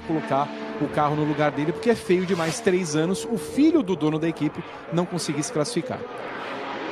colocar o carro no lugar dele, porque é feio demais, 3 anos, o filho do dono da equipe não conseguir se classificar.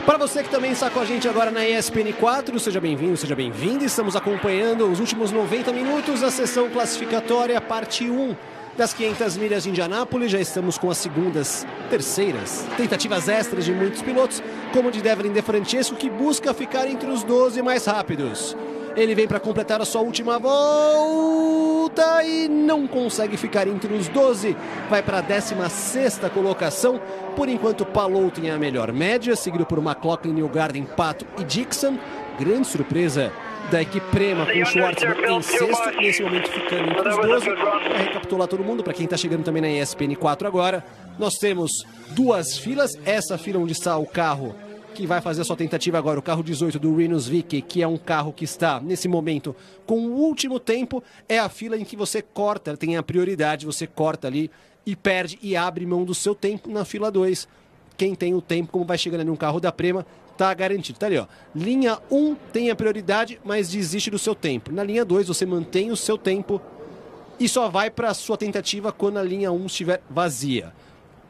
Para você que também está com a gente agora na ESPN4, seja bem-vindo, seja bem-vinda. Estamos acompanhando os últimos 90 minutos da sessão classificatória, parte 1 das 500 milhas de Indianápolis. Já estamos com as segundas, terceiras tentativas extras de muitos pilotos, como o de Devlin De Francesco, que busca ficar entre os 12 mais rápidos. Ele vem para completar a sua última volta e não consegue ficar entre os 12. Vai para a 16ª colocação. Por enquanto, Palou tem a melhor média, seguido por McLaughlin, Newgarden, Pato e Dixon. Grande surpresa da equipe Prema com o Schwartzman em sexto, nesse momento ficando entre os 12. Para recapitular todo mundo, para quem está chegando também na ESPN4 agora, nós temos duas filas. Essa fila onde está o carro que vai fazer a sua tentativa agora, o carro 18 do Rinus VeeKay, que é um carro que está, nesse momento, com o último tempo, é a fila em que você corta, tem a prioridade, você corta ali e perde e abre mão do seu tempo na fila 2. Quem tem o tempo, como vai chegando ali um carro da Prema, tá garantido. Tá ali, ó. Linha 1 tem a prioridade, mas desiste do seu tempo. Na linha 2, você mantém o seu tempo e só vai para a sua tentativa quando a linha 1 estiver vazia.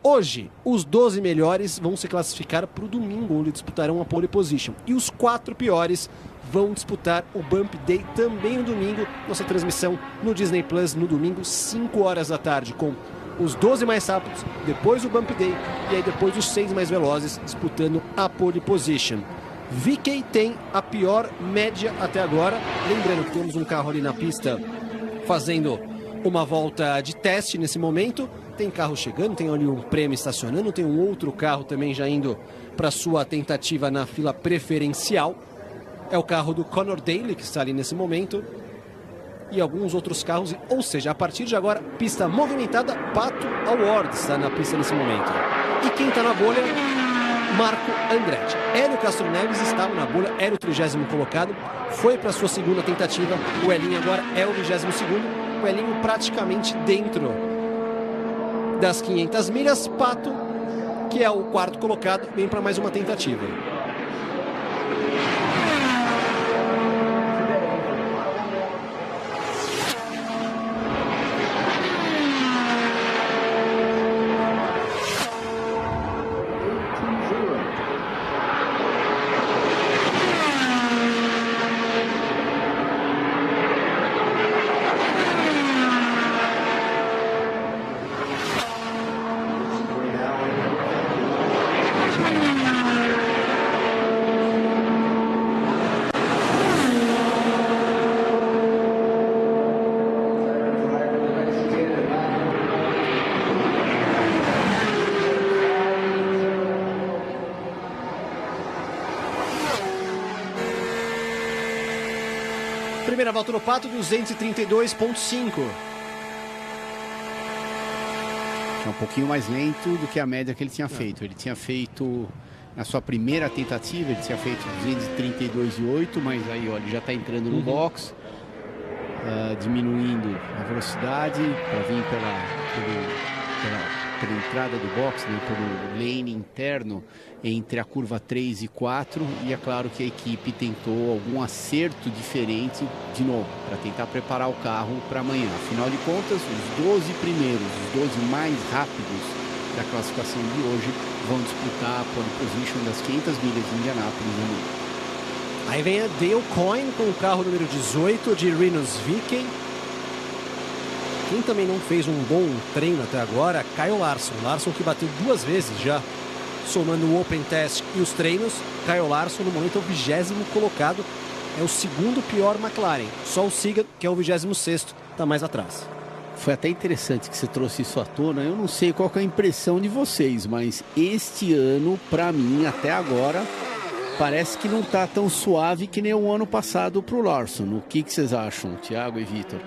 Hoje, os 12 melhores vão se classificar para o domingo, onde disputarão a pole position. E os 4 piores vão disputar o Bump Day também no domingo. Nossa transmissão no Disney Plus no domingo, 5 horas da tarde, com os 12 mais rápidos, depois o Bump Day e aí depois os 6 mais velozes disputando a pole position. VeeKay tem a pior média até agora. Lembrando que temos um carro ali na pista fazendo uma volta de teste nesse momento. Tem carro chegando, tem ali um prêmio estacionando, tem um outro carro também já indo para sua tentativa na fila preferencial. É o carro do Conor Daly que está ali nesse momento. E alguns outros carros, ou seja, a partir de agora, pista movimentada. Pato Award está na pista nesse momento. E quem está na bolha? Marco Andretti. Hélio Castro Neves estava na bolha, era o 30º colocado, foi para sua segunda tentativa. O Elinho agora é o 22º. O Elinho praticamente dentro das 500 milhas. Pato, que é o 4º colocado, vem para mais uma tentativa. Primeira volta no Pato, 232,5. É um pouquinho mais lento do que a média que ele tinha feito. Ele tinha feito, na sua primeira tentativa, ele tinha feito 232,8, mas aí ó, ele já está entrando no box, diminuindo a velocidade para vir pela entrada do box, né, pelo lane interno entre a curva 3 e 4, e é claro que a equipe tentou algum acerto diferente de novo, para tentar preparar o carro para amanhã. Afinal de contas, os 12 primeiros, os 12 mais rápidos da classificação de hoje vão disputar a pole position das 500 milhas de Indianápolis amanhã. Aí vem a Dale Coyne com o carro número 18 de Rinus VeeKay. Quem também não fez um bom treino até agora, Kyle Larson. Larson que bateu 2 vezes já, somando o Open Test e os treinos. Kyle Larson no momento é o 20º colocado, é o 2º pior McLaren. Só o Sagan, que é o 26º, está mais atrás. Foi até interessante que você trouxe isso à tona. Eu não sei qual que é a impressão de vocês, mas este ano, para mim, até agora, parece que não está tão suave que nem o ano passado para o Larson. O que vocês acham, Thiago e Vitor?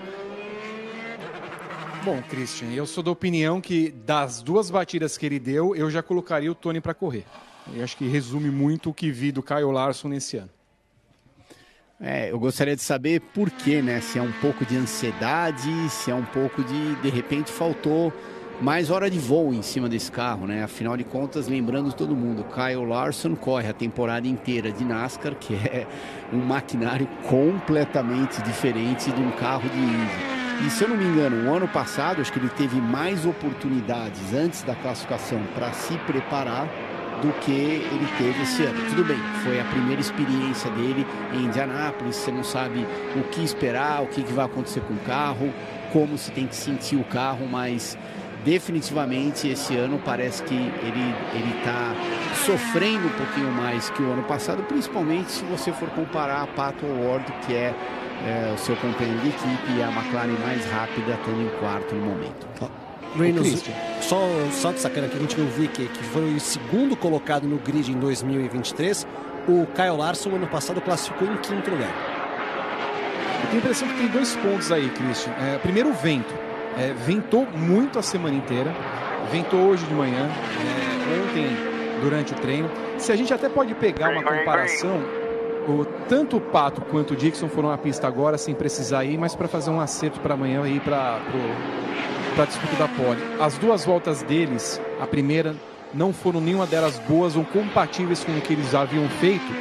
Bom, Christian, eu sou da opinião que das 2 batidas que ele deu, eu já colocaria o Tony para correr. Eu acho que resume muito o que vi do Kyle Larson nesse ano. Eu gostaria de saber por quê, né? Se é um pouco de ansiedade, se é um pouco de repente faltou mais hora de voo em cima desse carro, né? Afinal de contas, lembrando todo mundo, Kyle Larson corre a temporada inteira de NASCAR, que é um maquinário completamente diferente de um carro de Indy. E se eu não me engano, o ano passado, acho que ele teve mais oportunidades antes da classificação para se preparar do que ele teve esse ano. Tudo bem, foi a primeira experiência dele em Indianápolis, você não sabe o que esperar, o que vai acontecer com o carro, como se tem que sentir o carro, mas definitivamente esse ano parece que ele está sofrendo um pouquinho mais que o ano passado, principalmente se você for comparar a Pato O'Ward, que é o seu companheiro de equipe, e a McLaren mais rápida, estando em quarto no momento. Reynolds, só destacando aqui, a gente viu o Vicky, que foi o segundo colocado no grid em 2023. O Kyle Larson, ano passado, classificou em quinto lugar. Eu tenho a impressão que tem 2 pontos aí, Christian. Primeiro, o vento. Ventou muito a semana inteira. Ventou hoje de manhã, ontem durante o treino. Se a gente até pode pegar uma comparação, tanto o Pato quanto o Dixon foram à pista agora, sem precisar ir, mas para fazer um acerto para amanhã aí para a disputa da pole. As 2 voltas deles, a primeira, não foram nenhuma delas boas ou compatíveis com o que eles já haviam feito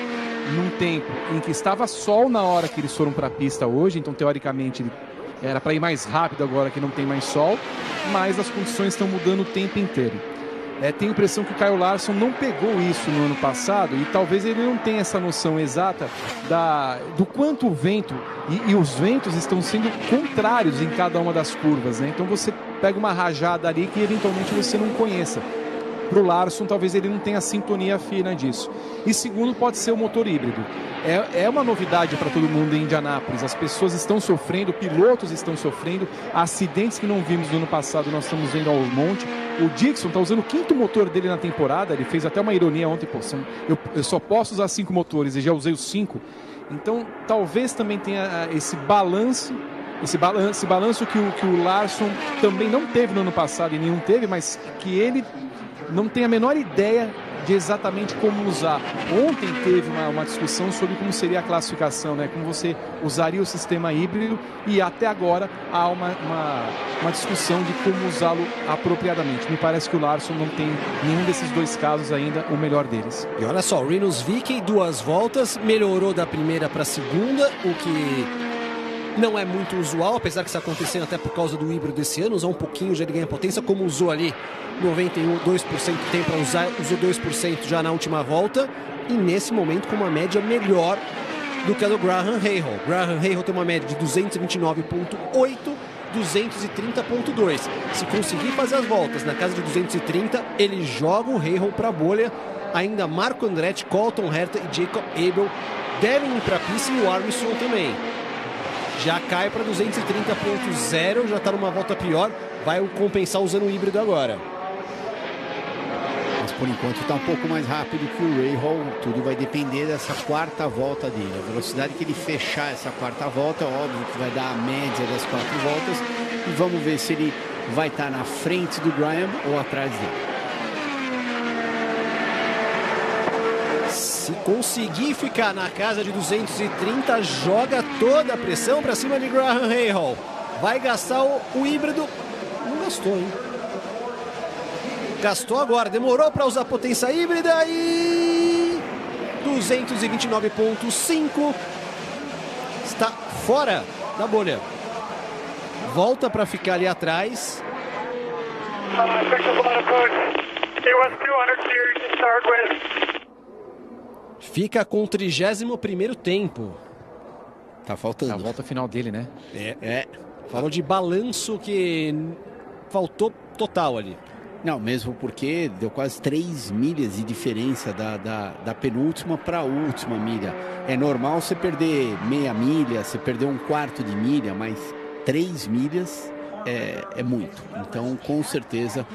num tempo em que estava sol na hora que eles foram para a pista hoje, então teoricamente era para ir mais rápido agora que não tem mais sol, mas as condições estão mudando o tempo inteiro. Tenho a impressão que o Kyle Larson não pegou isso no ano passado e talvez ele não tenha essa noção exata do quanto o vento e os ventos estão sendo contrários em cada uma das curvas, né? Então você pega uma rajada ali que eventualmente você não conheça. Para o Larson, talvez ele não tenha sintonia fina disso. E segundo, pode ser o motor híbrido. É uma novidade para todo mundo em Indianápolis. As pessoas estão sofrendo, pilotos estão sofrendo. Acidentes que não vimos no ano passado, nós estamos vendo ao monte. O Dixon está usando o 5º motor dele na temporada. Ele fez até uma ironia ontem. Eu só posso usar 5 motores e já usei os 5. Então, talvez também tenha esse balanço que o Larson também não teve no ano passado e nenhum teve, mas que ele não tem a menor ideia de exatamente como usar. Ontem teve uma discussão sobre como seria a classificação, né? Como você usaria o sistema híbrido, e até agora há uma discussão de como usá-lo apropriadamente. Me parece que o Larson não tem nenhum desses 2 casos ainda o melhor deles. E olha só, o Reynolds Vicky, 2 voltas, melhorou da primeira para a segunda, o que não é muito usual, apesar que isso acontecendo até por causa do híbrido desse ano, usar um pouquinho já ele ganha potência, como usou ali 2% tem para usar, usou 2% já na última volta, e nesse momento com uma média melhor do que a do Graham Rahal. Graham Rahal tem uma média de 229.8, 230.2. Se conseguir fazer as voltas na casa de 230, ele joga o Rahal para a bolha. Ainda Marco Andretti, Colton Herta e Jacob Abel devem ir para a pista, e o Armstrong também. Já cai para 230.0, já está numa volta pior, vai compensar usando o híbrido agora. Mas por enquanto está um pouco mais rápido que o Rahal, tudo vai depender dessa 4ª volta dele. A velocidade que ele fechar essa 4ª volta, é óbvio que vai dar a média das 4 voltas, e vamos ver se ele vai estar na frente do Graham ou atrás dele. Se conseguir ficar na casa de 230, joga toda a pressão para cima de Graham Rahal. Vai gastar o híbrido. Não gastou, hein? Gastou agora. Demorou para usar potência híbrida e 229.5. Está fora da bolha. Volta para ficar ali atrás. Fica com o 31º tempo. Tá faltando. A volta final dele, né? Falou de balanço que faltou total ali. Não, mesmo porque deu quase 3 milhas de diferença da penúltima para a última milha. É normal você perder meia milha, você perder 1/4 de milha, mas 3 milhas é muito. Então, com certeza,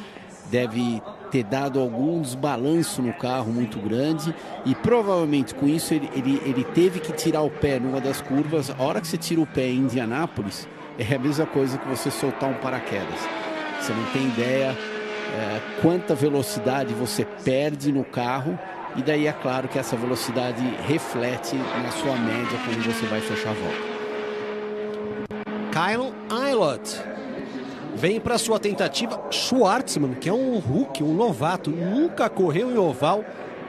deve ter dado algum desbalanço no carro muito grande, e provavelmente com isso ele teve que tirar o pé numa das curvas. A hora que você tira o pé em Indianápolis, é a mesma coisa que você soltar um paraquedas. Você não tem ideia quanta velocidade você perde no carro, e daí é claro que essa velocidade reflete na sua média quando você vai fechar a volta. Kyle Aylott vem para sua tentativa. Schwartzman, que é um rookie, um novato, nunca correu em oval,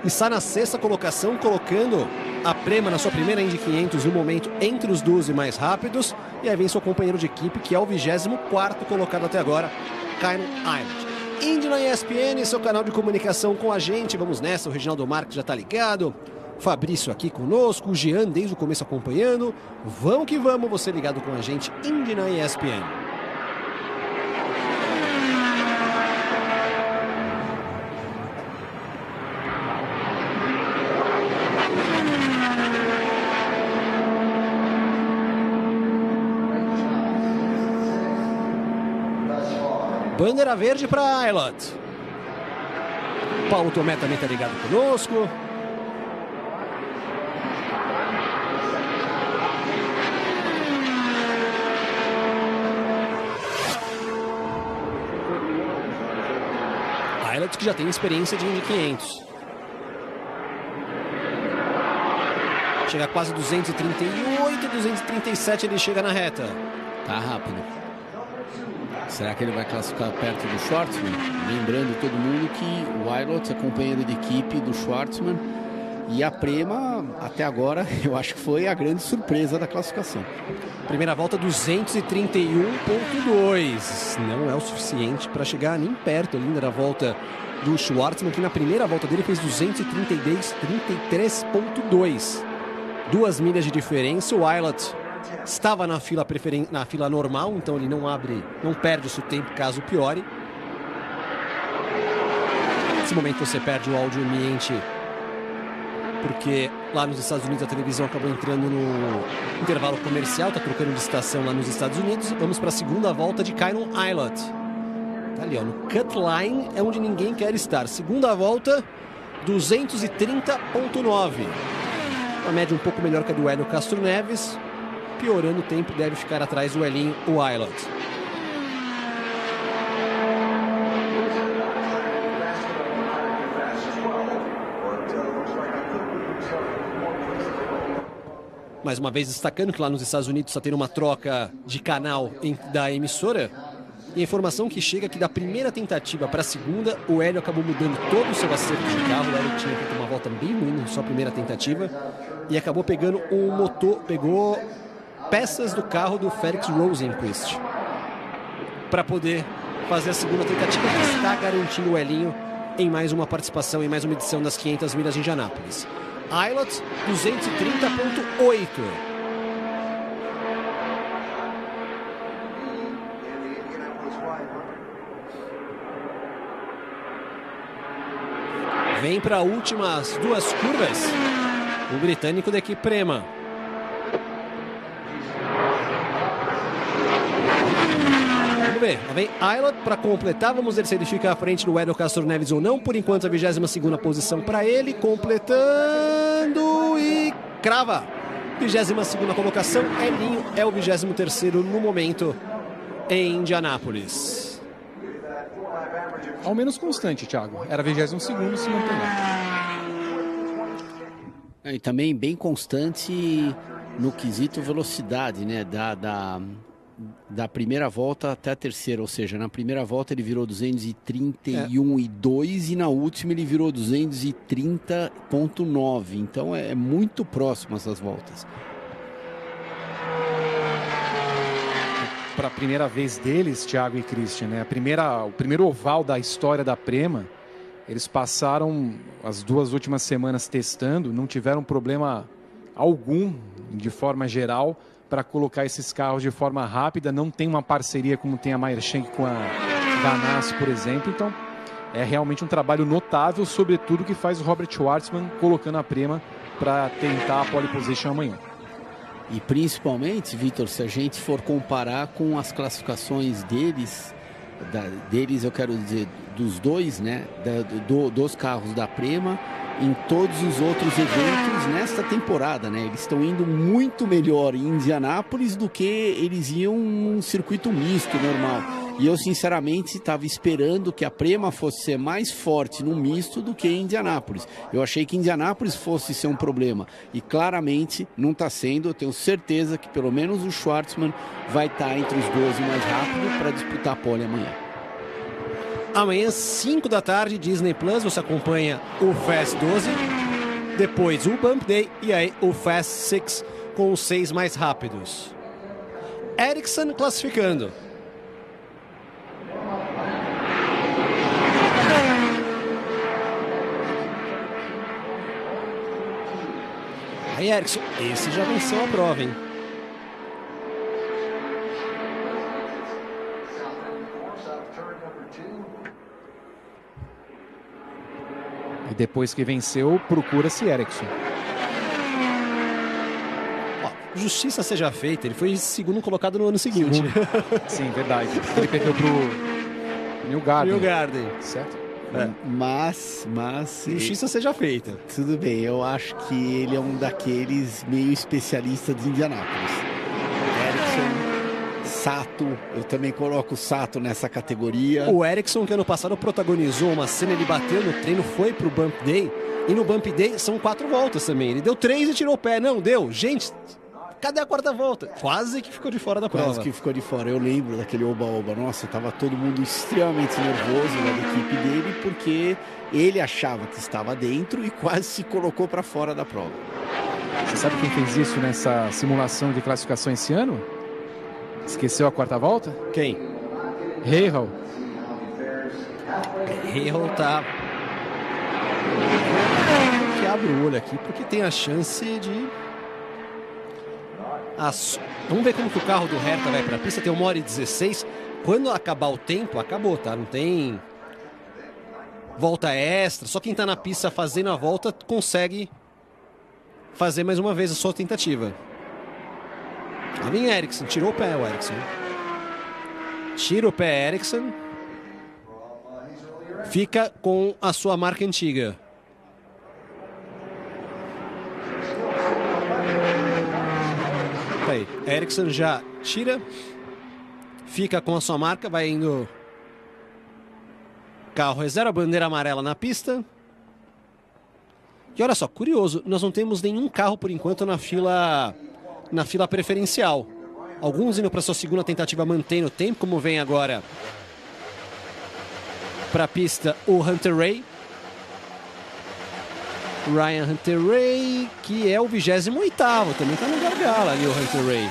está na 6ª colocação, colocando a Prema na sua primeira Indy 500 no momento entre os 12 mais rápidos. E aí vem seu companheiro de equipe, que é o 24º colocado até agora, Kyron Eilert. Indy na ESPN, seu canal de comunicação com a gente. Vamos nessa, o Reginaldo Marques já tá ligado. Fabrício aqui conosco, o Jean desde o começo acompanhando. Vamos que vamos, você ligado com a gente, Indy na ESPN. Bandeira verde para Eilert. Paulo Tomé também está ligado conosco. Eilert que já tem experiência de Indy 500. Chega a quase 238, 237 ele chega na reta. Tá rápido. Será que ele vai classificar perto do Schwartzman? Lembrando todo mundo que o Eilert é companheiro de equipe do Schwartzman. E a Prema, até agora, eu acho que foi a grande surpresa da classificação. Primeira volta 231.2. Não é o suficiente para chegar nem perto ali da volta do Schwartzman, que na primeira volta dele fez 233.2. 2 milhas de diferença. O Eilert estava na fila normal, então ele não perde o seu tempo caso piore. Nesse momento você perde o áudio ambiente, porque lá nos Estados Unidos a televisão acabou entrando no intervalo comercial, está trocando de estação lá nos Estados Unidos. Vamos para a segunda volta de Kyron Eilert. Tá ali, ó, no cut line é onde ninguém quer estar. Segunda volta, 230.9. Uma média um pouco melhor que a do Hélio Castro Neves. Piorando o tempo, deve ficar atrás do Elinho, o Eilert. Mais uma vez destacando que lá nos Estados Unidos está tendo uma troca de canal da emissora. E a informação que chega é que da primeira tentativa para a segunda, o Hélio acabou mudando todo o seu acerto de carro. O Hélio tinha feito uma volta bem ruim na sua primeira tentativa e acabou pegando um motor, pegou peças do carro do Felix Rosenqvist para poder fazer a segunda tentativa, que está garantindo o Elinho em mais uma participação, em mais uma edição das 500 milhas de Indianápolis. Eilert, 230.8. Vem para as últimas 2 curvas o britânico da equipe Prema. Vamos ver, lá vem Eilert para completar. Vamos ver se ele fica à frente do Hélio Castro Neves ou não. Por enquanto a 22ª posição para ele, completando e crava. 22ª colocação. Elinho é o 23º no momento em Indianápolis. Ao menos constante, Thiago. Era 22º, se mantém. E também bem constante no quesito velocidade, né? Da primeira volta até a terceira, ou seja, na primeira volta ele virou 231,2 e na última ele virou 230,9. Então é muito próximo essas voltas. Para a primeira vez deles, Thiago e Christian, né? O primeiro oval da história da Prema, eles passaram as 2 últimas semanas testando, não tiveram problema algum, de forma geral, para colocar esses carros de forma rápida. Não tem uma parceria como tem a Meyer-Shank com a Ganassi, por exemplo. Então, é realmente um trabalho notável, sobretudo que faz o Robert Schwartzman colocando a Prema para tentar a pole position amanhã. E principalmente, Vitor, se a gente for comparar com as classificações deles eu quero dizer, dos dois, né, dos carros da Prema, em todos os outros eventos nesta temporada, né? Eles estão indo muito melhor em Indianápolis do que eles iam num circuito misto normal. E eu, sinceramente, estava esperando que a Prema fosse ser mais forte no misto do que em Indianápolis. Eu achei que Indianápolis fosse ser um problema. E claramente não está sendo. Eu tenho certeza que pelo menos o Schwartzman vai estar entre os 12 mais rápido para disputar a pole amanhã. Amanhã, 5 da tarde, Disney Plus, você acompanha o Fast 12. depois o Bump Day e aí o Fast Six com os 6 mais rápidos. Ericsson classificando. Aí Ericsson, esse já venceu a prova, hein? E depois que venceu, procura-se Ericsson. Justiça seja feita, ele foi segundo colocado no ano seguinte. Sim, verdade. Ele perdeu pro Newgarden. Newgarden. Certo? Mas Justiça seja feita. tudo bem, eu acho que ele é um daqueles meio especialistas de Indianápolis. Ericsson, Sato, eu também coloco o Sato nessa categoria. O Ericsson, que ano passado protagonizou uma cena, ele bateu no treino, foi pro Bump Day, e no Bump Day são 4 voltas também. Ele deu 3 e tirou o pé. Não, deu. Gente, cadê a 4ª volta? Quase que ficou de fora da prova. Quase que ficou de fora. Eu lembro daquele oba-oba. Nossa, tava todo mundo extremamente nervoso da equipe dele, porque ele achava que estava dentro e quase se colocou para fora da prova. Você sabe quem fez isso nessa simulação de classificação esse ano? Esqueceu a 4ª volta? Quem? Rahal. Rahal tá... que abre o olho aqui, porque tem a chance de... Vamos ver como que o carro do Hertha vai para a pista. Tem 1h16. Quando acabar o tempo, acabou, tá? Não tem volta extra. Só quem tá na pista fazendo a volta consegue fazer mais uma vez a sua tentativa. Lá vem Ericsson. Tirou o pé o Ericsson. Tira o pé Ericsson. Fica com a sua marca antiga. Aí, Ericsson já tira, fica com a sua marca, vai indo carro reserva, bandeira amarela na pista. E olha só, curioso, nós não temos nenhum carro por enquanto na fila preferencial. Alguns indo para sua segunda tentativa mantendo o tempo, como vem agora para a pista o Hunter Ray. Ryan Hunter-Reay, que é o 28º, também está no gargalo ali o Hunter-Reay.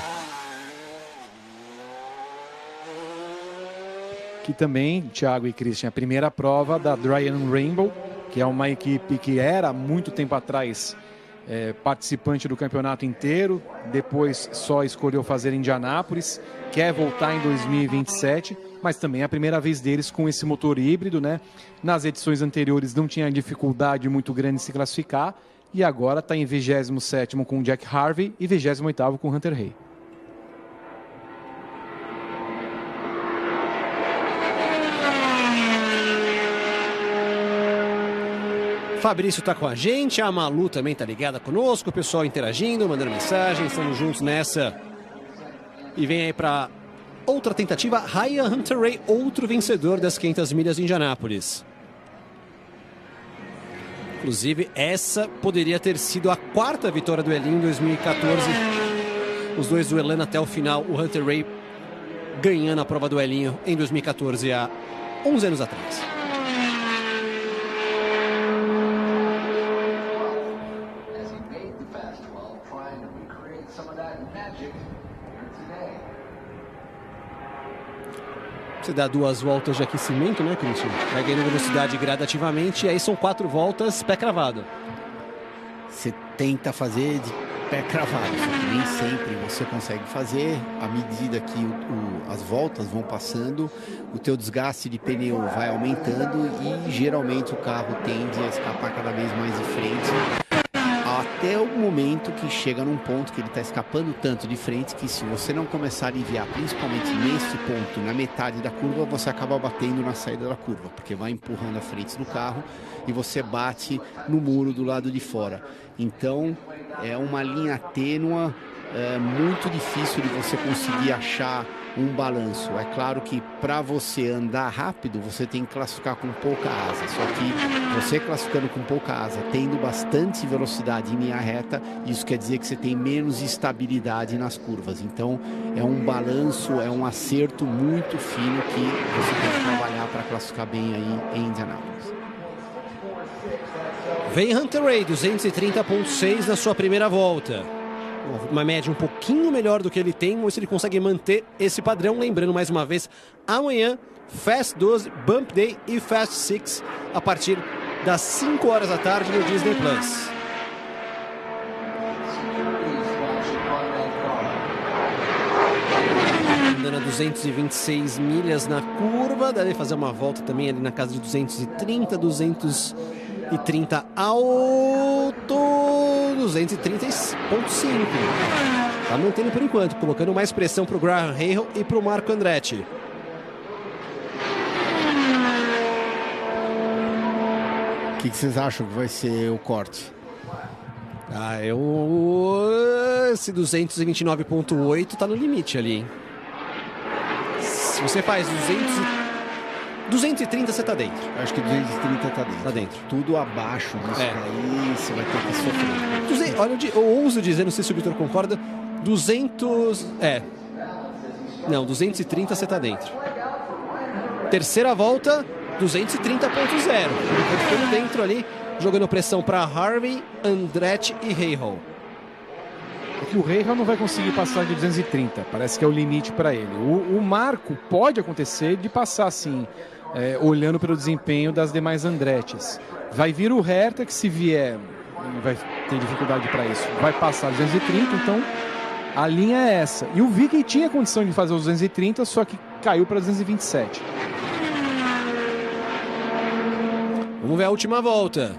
Que também, Thiago e Christian, a primeira prova da Dryan Rainbow, que é uma equipe que era há muito tempo atrás participante do campeonato inteiro, depois só escolheu fazer Indianápolis, quer voltar em 2027, mas também é a primeira vez deles com esse motor híbrido, né? Nas edições anteriores não tinha dificuldade muito grande de se classificar, e agora está em 27º com o Jack Harvey e 28º com o Hunter Ray. Fabrício está com a gente, a Malu também está ligada conosco, o pessoal interagindo, mandando mensagem, estamos juntos nessa. E vem aí para outra tentativa, Ryan Hunter-Reay, outro vencedor das 500 milhas de Indianápolis. Inclusive, essa poderia ter sido a 4ª vitória do Elinho em 2014. Os dois duelando até o final, o Hunter-Reay ganhando a prova do Elinho em 2014, há 11 anos atrás. Você dá 2 voltas de aquecimento, né, Christian? Vai ganhando velocidade gradativamente e aí são 4 voltas pé cravado. Você tenta fazer de pé cravado, só que nem sempre você consegue fazer. À medida que as voltas vão passando, o teu desgaste de pneu vai aumentando e geralmente o carro tende a escapar cada vez mais de frente. Até o momento que chega num ponto que ele está escapando tanto de frente que se você não começar a aliviar, principalmente nesse ponto, na metade da curva, você acaba batendo na saída da curva, porque vai empurrando a frente do carro e você bate no muro do lado de fora. Então é uma linha tênua, muito difícil de você conseguir achar um balanço. É claro que para você andar rápido, você tem que classificar com pouca asa. Só que você classificando com pouca asa, tendo bastante velocidade em linha reta, isso quer dizer que você tem menos estabilidade nas curvas. Então é um balanço, é um acerto muito fino que você tem que trabalhar para classificar bem aí em Indianápolis. Vem Hunter-Reay, 230.6 na sua primeira volta. Uma média um pouquinho melhor do que ele tem, mas ele consegue manter esse padrão. Lembrando mais uma vez, amanhã, Fast 12, Bump Day e Fast 6, a partir das 5 horas da tarde no Disney+. Andando a 226 milhas na curva, deve fazer uma volta também ali na casa de 230 alto, 230.5. Tá mantendo por enquanto, colocando mais pressão pro Graham Rahal e pro Marco Andretti. O que vocês acham que vai ser o corte? Esse 229.8 tá no limite ali, hein? Se você faz 230, você tá dentro. Acho que 230 tá dentro. Tá dentro. Tudo abaixo disso aí, você vai ter que sofrer. Olha, eu ouso dizer, não sei se o Vitor concorda, 230 você tá dentro. Terceira volta, 230.0. Ficando dentro ali, jogando pressão para Harvey, Andretti e Rahal. É que o Rahal não vai conseguir passar de 230, parece que é o limite para ele. O Marco pode acontecer de passar assim, olhando pelo desempenho das demais Andrettis. Vai vir o Herta, que se vier, vai ter dificuldade para isso, vai passar 230, então a linha é essa. E o Vicky tinha condição de fazer os 230, só que caiu para 227. Vamos ver a última volta.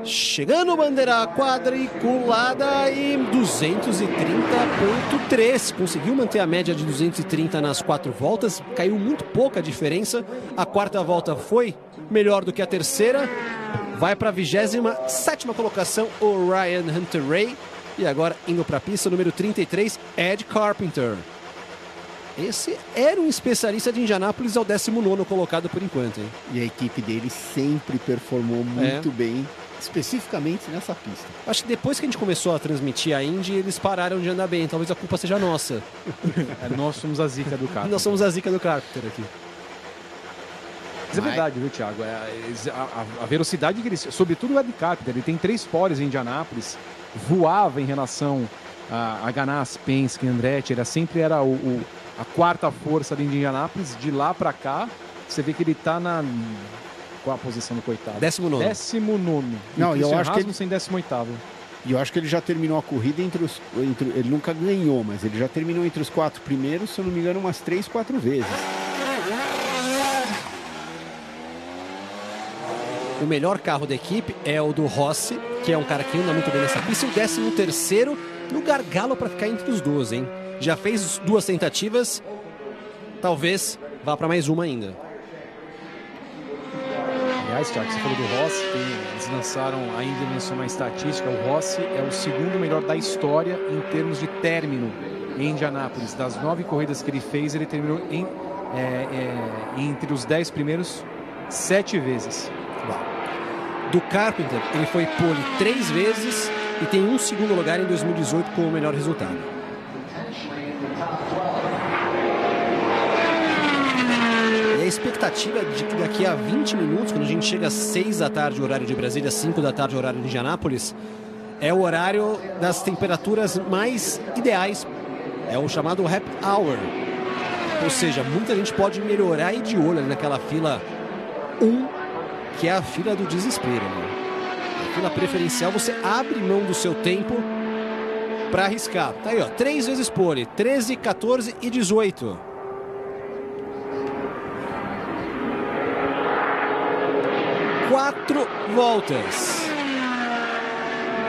Chegando bandeira quadriculada e 230.3. Conseguiu manter a média de 230 nas 4 voltas. Caiu muito pouca diferença. A quarta volta foi melhor do que a terceira. Vai para a 27ª colocação o Ryan Hunter-Reay. E agora indo para a pista número 33, Ed Carpenter. Esse era um especialista de Indianápolis, ao 19º colocado por enquanto, hein? E a equipe dele sempre performou muito bem, especificamente nessa pista. Acho que depois que a gente começou a transmitir a Indy, eles pararam de andar bem. Talvez a culpa seja nossa. Nós somos a zica do Carpenter. Nós somos a zica do Carpenter aqui. Mas é verdade, viu, Thiago? A velocidade que ele... Sobretudo o Ed Carpenter, ele tem 3 pódios em Indianápolis, voava em relação a Ganassi, Penske, Andretti, ele sempre era a quarta força de Indianápolis. De lá pra cá, você vê que ele tá na... Qual a posição do coitado? 19º. 19º. Não, eu acho que ele... sem 18º. E eu acho que ele já terminou a corrida ele nunca ganhou, mas ele já terminou entre os 4 primeiros, se eu não me engano, umas 3, 4 vezes. O melhor carro da equipe é o do Rossi, que é um cara que anda muito bem nessa pista. E o 13º no gargalo para ficar entre os 12, hein? Já fez 2 tentativas, talvez vá para mais uma ainda. Aliás, Thiago, você falou do Rossi, eles lançaram, ainda lançou uma estatística, o Rossi é o 2º melhor da história em termos de término em Indianápolis. Das 9 corridas que ele fez, ele terminou entre os 10 primeiros 7 vezes. Do Carpenter, ele foi pole 3 vezes e tem um 2º lugar em 2018 com o melhor resultado. E a expectativa de que daqui a 20 minutos, quando a gente chega às 6 da tarde, horário de Brasília, 5 da tarde, horário de Indianápolis, é o horário das temperaturas mais ideais. É o chamado Happy Hour. Ou seja, muita gente pode melhorar e ir de olho ali naquela fila 1, que é a fila do desespero, né? A fila preferencial, você abre mão do seu tempo para arriscar. Tá aí, ó, 3 vezes pole, 13, 14 e 18. Quatro voltas.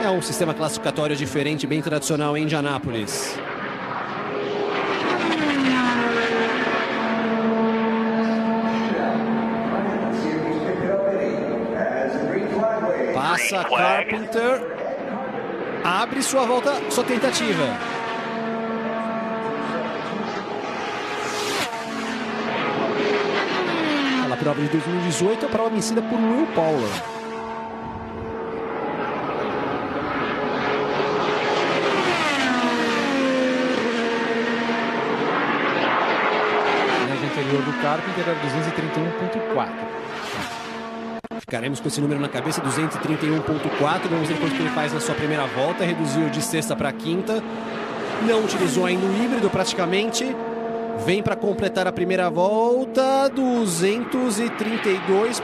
É um sistema classificatório diferente, bem tradicional em Indianápolis. Passa Carpenter, abre sua volta, sua tentativa. A prova de 2018 é a prova vencida por Will Power. A média anterior do Carpenter era 231.4. Ficaremos com esse número na cabeça, 231.4. Vamos ver quanto que ele faz na sua primeira volta. Reduziu de sexta para quinta. Não utilizou ainda o híbrido praticamente. Vem para completar a primeira volta, 232.0.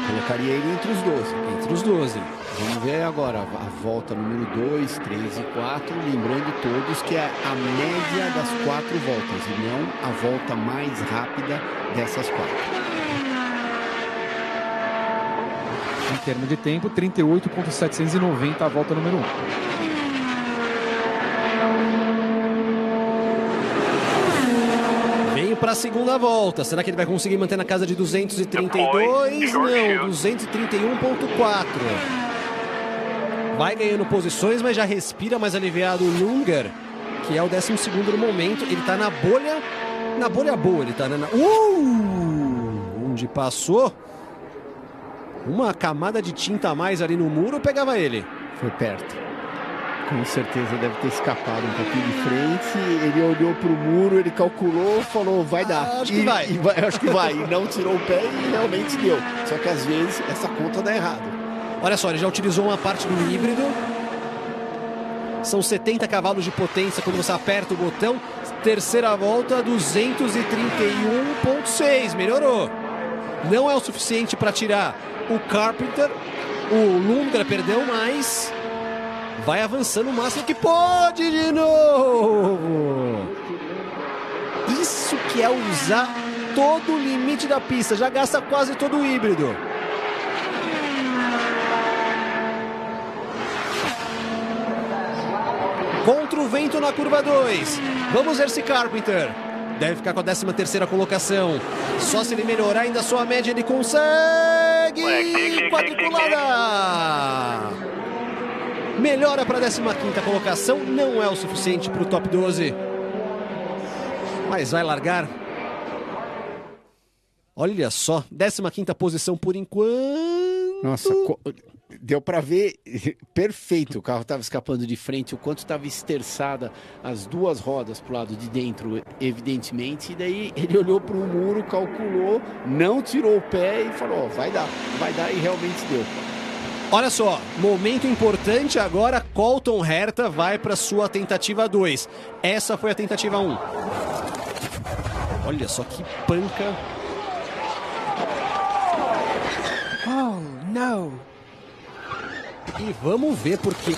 Colocaria ele entre os 12. Entre os 12. Vamos ver agora a volta número 2, 3 e 4. Lembrando todos que é a média das 4 voltas e não a volta mais rápida dessas 4. Em termos de tempo, 38.790 a volta número 1. Veio para a segunda volta. Será que ele vai conseguir manter na casa de 232? Não, 231.4. Vai ganhando posições, mas já respira mais aliviado o Lunger, que é o 12º no momento. Ele tá na bolha boa. Ele tá onde passou uma camada de tinta a mais ali no muro, pegava ele. Foi perto. Com certeza deve ter escapado um pouquinho de frente. Ele olhou pro muro, ele calculou, falou, vai dar. Acho que vai. Acho que vai. E não tirou o pé e realmente deu. Só que às vezes essa conta dá errado. Olha só, ele já utilizou uma parte do híbrido. São 70 cavalos de potência quando você aperta o botão. Terceira volta, 231.6. Melhorou. Não é o suficiente para tirar o Carpenter, o Lunger, perdeu, mas vai avançando o máximo que pode de novo. Isso que é usar todo o limite da pista. Já gasta quase todo o híbrido. Contra o vento na curva 2. Vamos ver se Carpenter deve ficar com a 13ª colocação. Só se ele melhorar ainda a sua média ele consegue. Quadriculada. Melhora para a 15ª colocação. Não é o suficiente para o top 12. Mas vai largar. Olha só, 15ª posição por enquanto. Nossa, deu para ver perfeito. O carro estava escapando de frente, o quanto estava esterçada as duas rodas para o lado de dentro, evidentemente. E daí ele olhou para o muro, calculou, não tirou o pé e falou, vai dar, e realmente deu. Olha só, momento importante agora, Colton Herta vai para sua tentativa 2. Essa foi a tentativa 1. Olha só que panca. Oh, não. E vamos ver porque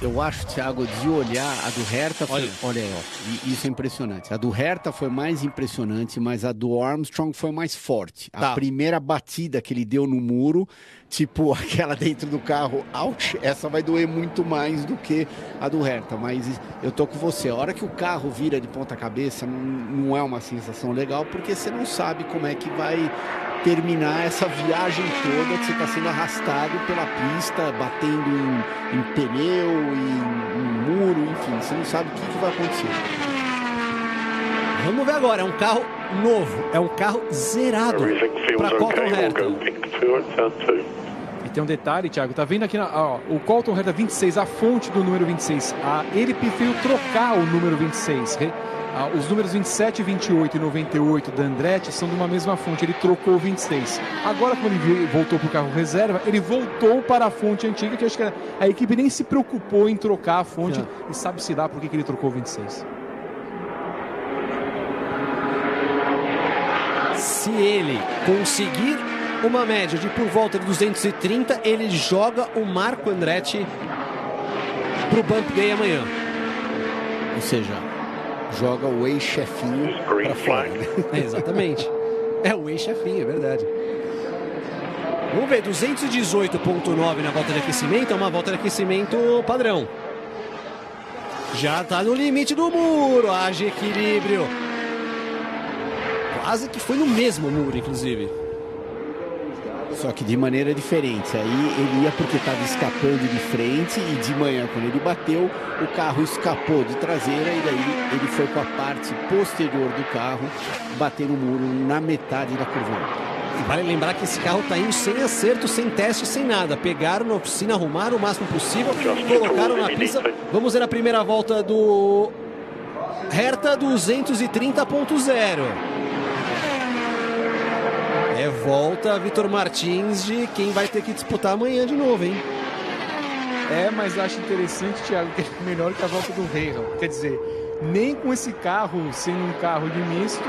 eu acho, Thiago, de olhar a do Herta, olha aí, ó, isso é impressionante. A do Herta foi mais impressionante, mas a do Armstrong foi mais forte. A primeira batida que ele deu no muro, tipo aquela dentro do carro, ouch, essa vai doer muito mais do que a do Herta. Mas eu tô com você, a hora que o carro vira de ponta cabeça, não é uma sensação legal, porque você não sabe como é que vai terminar essa viagem toda que você está sendo arrastado pela pista, batendo em pneu, em muro, enfim, você não sabe o que vai acontecer. Vamos ver agora, é um carro novo, é um carro zerado para Colton Herta. E tem um detalhe, Thiago, tá vendo aqui o Colton Herta 26, a fonte do número 26. Ele preferiu trocar o número 26. Os números 27, 28 e 98 da Andretti são de uma mesma fonte, ele trocou o 26. Agora, quando ele voltou para o carro reserva, ele voltou para a fonte antiga, que acho que a equipe nem se preocupou em trocar a fonte, e sabe-se lá por que ele trocou o 26. Se ele conseguir uma média de por volta de 230, ele joga o Marco Andretti para o Bump Day amanhã. Ou seja, joga o ex-chefinho para fora. Exatamente. É o ex-chefinho, é verdade. Vamos ver, 218.9 na volta de aquecimento, é uma volta de aquecimento padrão. Já está no limite do muro, haja equilíbrio. Quase que foi no mesmo muro, inclusive. Só que de maneira diferente. Aí ele ia porque estava escapando de frente e de manhã, quando ele bateu, o carro escapou de traseira e daí ele foi com a parte posterior do carro bater no muro na metade da curva. E vale lembrar que esse carro está indo sem acerto, sem teste, sem nada. Pegaram na oficina, arrumaram o máximo possível, colocaram na pista. Vamos ver a primeira volta do Hertha 230.0. É volta Vitor Martins de quem vai ter que disputar amanhã de novo, hein? Mas acho interessante, Thiago, que é melhor que a volta do Rahal. Quer dizer, nem com esse carro, sendo um carro de misto,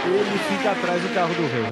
ele fica atrás do carro do Rahal.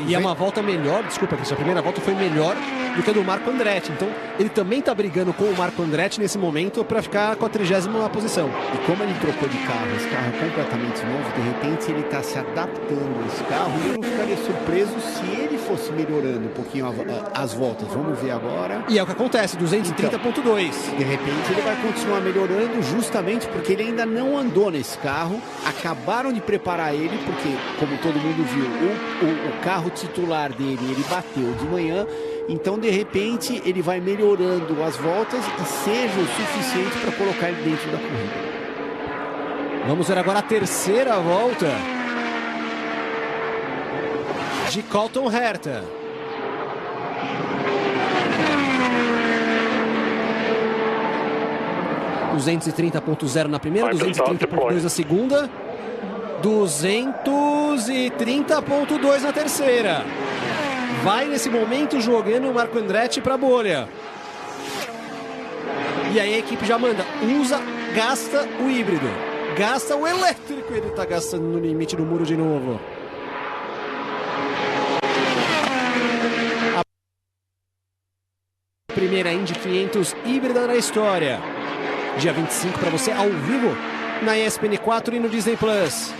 E é uma volta melhor, desculpa, que a primeira volta foi melhor do que a do Marco Andretti. Então, ele também está brigando com o Marco Andretti nesse momento para ficar com a 30ª posição. E como ele trocou de carro, esse carro é completamente novo, de repente ele está se adaptando a esse carro e eu não ficaria surpreso se ele fosse melhorando um pouquinho as voltas. Vamos ver agora. E é o que acontece, 230.2. De repente ele vai continuar melhorando justamente porque ele ainda não andou nesse carro. Acabaram de preparar ele porque, como todo mundo viu, o carro titular dele, ele bateu de manhã. Então, de repente, ele vai melhorando as voltas e seja o suficiente para colocar ele dentro da corrida. Vamos ver agora a terceira volta de Colton Herta. .230.0 na primeira, 230.2 na segunda, 230.2 na terceira. Vai nesse momento jogando o Marco Andretti para a bolha. E aí a equipe já manda, gasta o híbrido, gasta o elétrico, ele está gastando no limite do muro de novo. A primeira Indy 500 híbrida na história. Dia 25 para você ao vivo na ESPN 4 e no Disney Plus.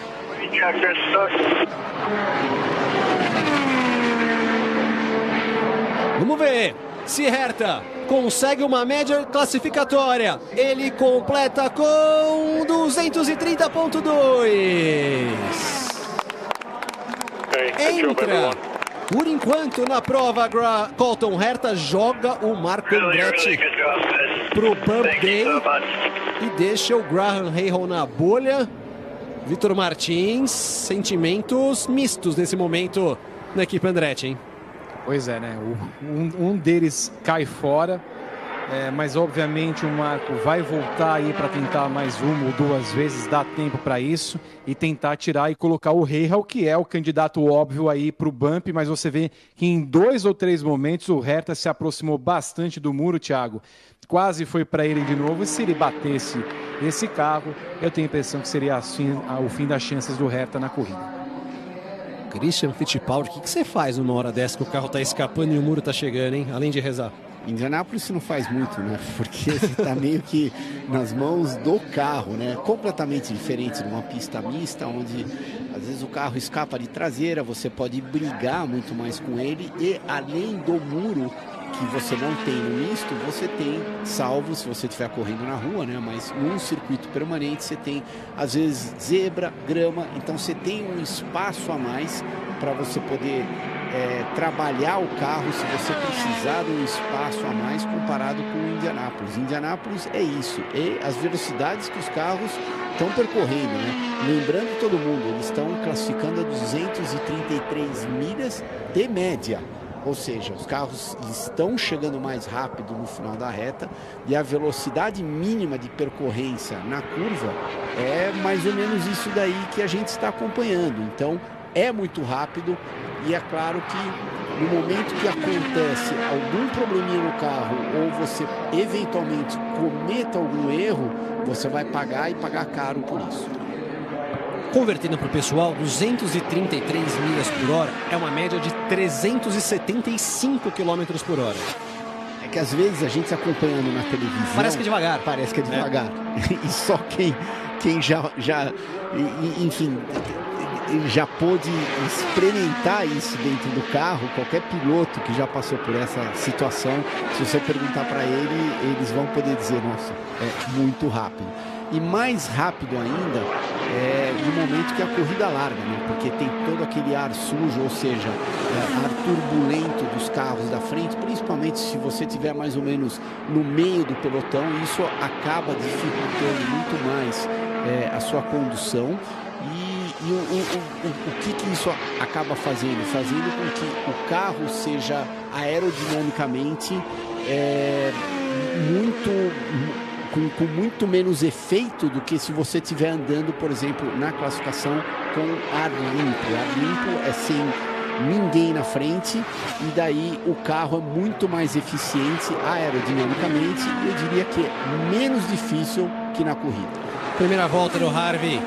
Vamos ver se Hertha consegue uma média classificatória. Ele completa com 230.2. Entra, por enquanto, na prova. Colton Herta joga o Marco Andretti pro Pump Day e deixa o Graham Rahal na bolha. Vitor Martins, sentimentos mistos nesse momento na equipe Andretti, hein? Pois é, né? Um deles cai fora, mas obviamente o Marco vai voltar aí para tentar mais uma ou duas vezes, dá tempo para isso, e tentar tirar e colocar o Rahal, que é o candidato óbvio aí para o bump, mas você vê que em 2 ou 3 momentos o Herta se aproximou bastante do muro, Thiago, quase foi para ele de novo, e se ele batesse esse carro, eu tenho a impressão que seria assim, o fim das chances do Herta na corrida. Christian Fittipaldi, o que você faz numa hora dessa que o carro está escapando e o muro está chegando, hein? Além de rezar. Indianápolis não faz muito, né? Porque você está meio que nas mãos do carro, né? Completamente diferente de uma pista mista, onde às vezes o carro escapa de traseira, você pode brigar muito mais com ele e além do muro que você não tem no misto, você tem, salvo se você estiver correndo na rua, né? Mas num circuito permanente você tem, às vezes, zebra, grama, então você tem um espaço a mais para você poder trabalhar o carro se você precisar de um espaço a mais comparado com o Indianápolis. Indianápolis é isso, e as velocidades que os carros estão percorrendo, né? Lembrando todo mundo, eles estão classificando a 233 milhas de média. Ou seja, os carros estão chegando mais rápido no final da reta e a velocidade mínima de percorrência na curva é mais ou menos isso daí que a gente está acompanhando. Então, é muito rápido e é claro que no momento que acontece algum probleminha no carro ou você eventualmente cometa algum erro, você vai pagar e pagar caro por isso. Convertendo para o pessoal, 233 milhas por hora é uma média de 375 km por hora. É que às vezes a gente acompanhando na televisão... Parece que é devagar. Parece que é devagar. E só quem enfim, já pôde experimentar isso dentro do carro, qualquer piloto que já passou por essa situação, se você perguntar para eles vão poder dizer, nossa, é muito rápido. E mais rápido ainda no momento que a corrida larga, né? Porque tem todo aquele ar sujo, ou seja, ar turbulento dos carros da frente, principalmente se você estiver mais ou menos no meio do pelotão, isso acaba dificultando muito mais a sua condução. E o que isso acaba fazendo? Fazendo com que o carro seja aerodinamicamente muito... com muito menos efeito do que se você estiver andando, por exemplo, na classificação com ar limpo. Ar limpo é sem ninguém na frente e daí o carro é muito mais eficiente aerodinamicamente e eu diria que é menos difícil que na corrida. Primeira volta do Harvey,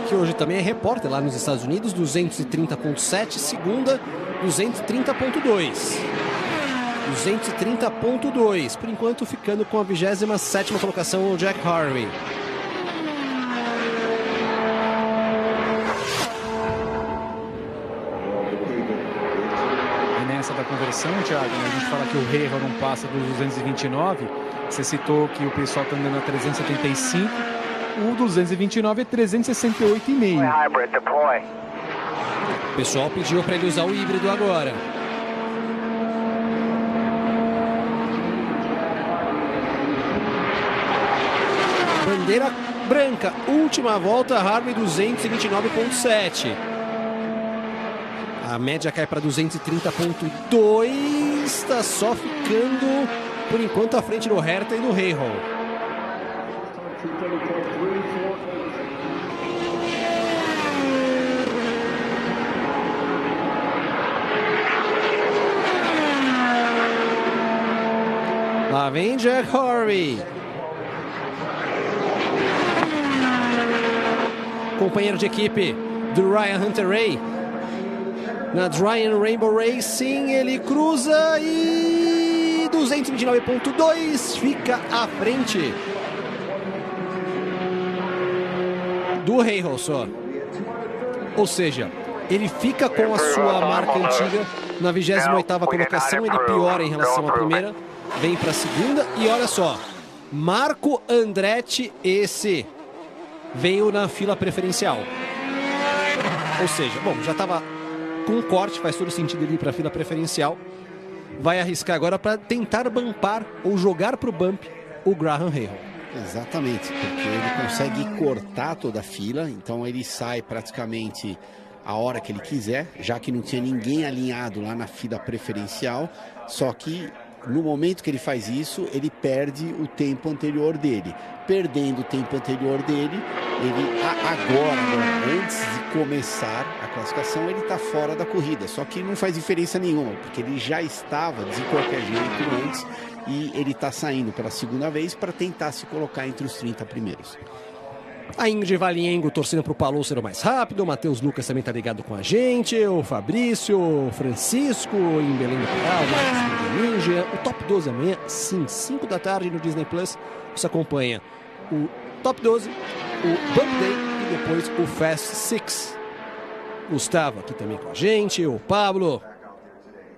que hoje também é repórter lá nos Estados Unidos, 230.7, segunda 230.2. 230.2, por enquanto ficando com a 27ª colocação o Jack Harvey. E nessa da conversão, Thiago, a gente fala que o Rahal não passa dos 229, você citou que o pessoal está andando a 375, o 229 é 368,5. O pessoal pediu para ele usar o híbrido agora. Bandeira branca, última volta, Harvey 229.7. A média cai para 230.2, está só ficando por enquanto à frente do Herta e do Rahal. Lá vem Jack Harvey. Companheiro de equipe do Ryan Hunter-Reay. Na Ryan Rainbow Racing, ele cruza e 229.2 fica à frente do Rahal só. Ou seja, ele fica com a sua marca antiga na 28ª colocação, ele piora em relação à primeira, vem para a segunda e olha só, Marco Andretti, esse veio na fila preferencial. Ou seja, bom, já estava com um corte, faz todo sentido ele ir para a fila preferencial. Vai arriscar agora para tentar bumpar ou jogar para o bump o Graham Rahal. Exatamente, porque ele consegue cortar toda a fila, então ele sai praticamente a hora que ele quiser, já que não tinha ninguém alinhado lá na fila preferencial, só que no momento que ele faz isso, ele perde o tempo anterior dele. Perdendo o tempo anterior dele, ele agora, antes de começar a classificação, ele está fora da corrida. Só que não faz diferença nenhuma, porque ele já estava de qualquer jeito antes e ele está saindo pela segunda vez para tentar se colocar entre os 30 primeiros. A Ingrid Valiengo torcendo para o Palou ser o mais rápido, o Matheus Lucas também está ligado com a gente, o Fabrício, o Francisco, em Belém do Pará, o Marcos Ninja. O Top 12 amanhã, sim, 5 da tarde no Disney Plus, você acompanha o Top 12, o Bump Day e depois o Fast Six. Gustavo aqui também com a gente, o Pablo.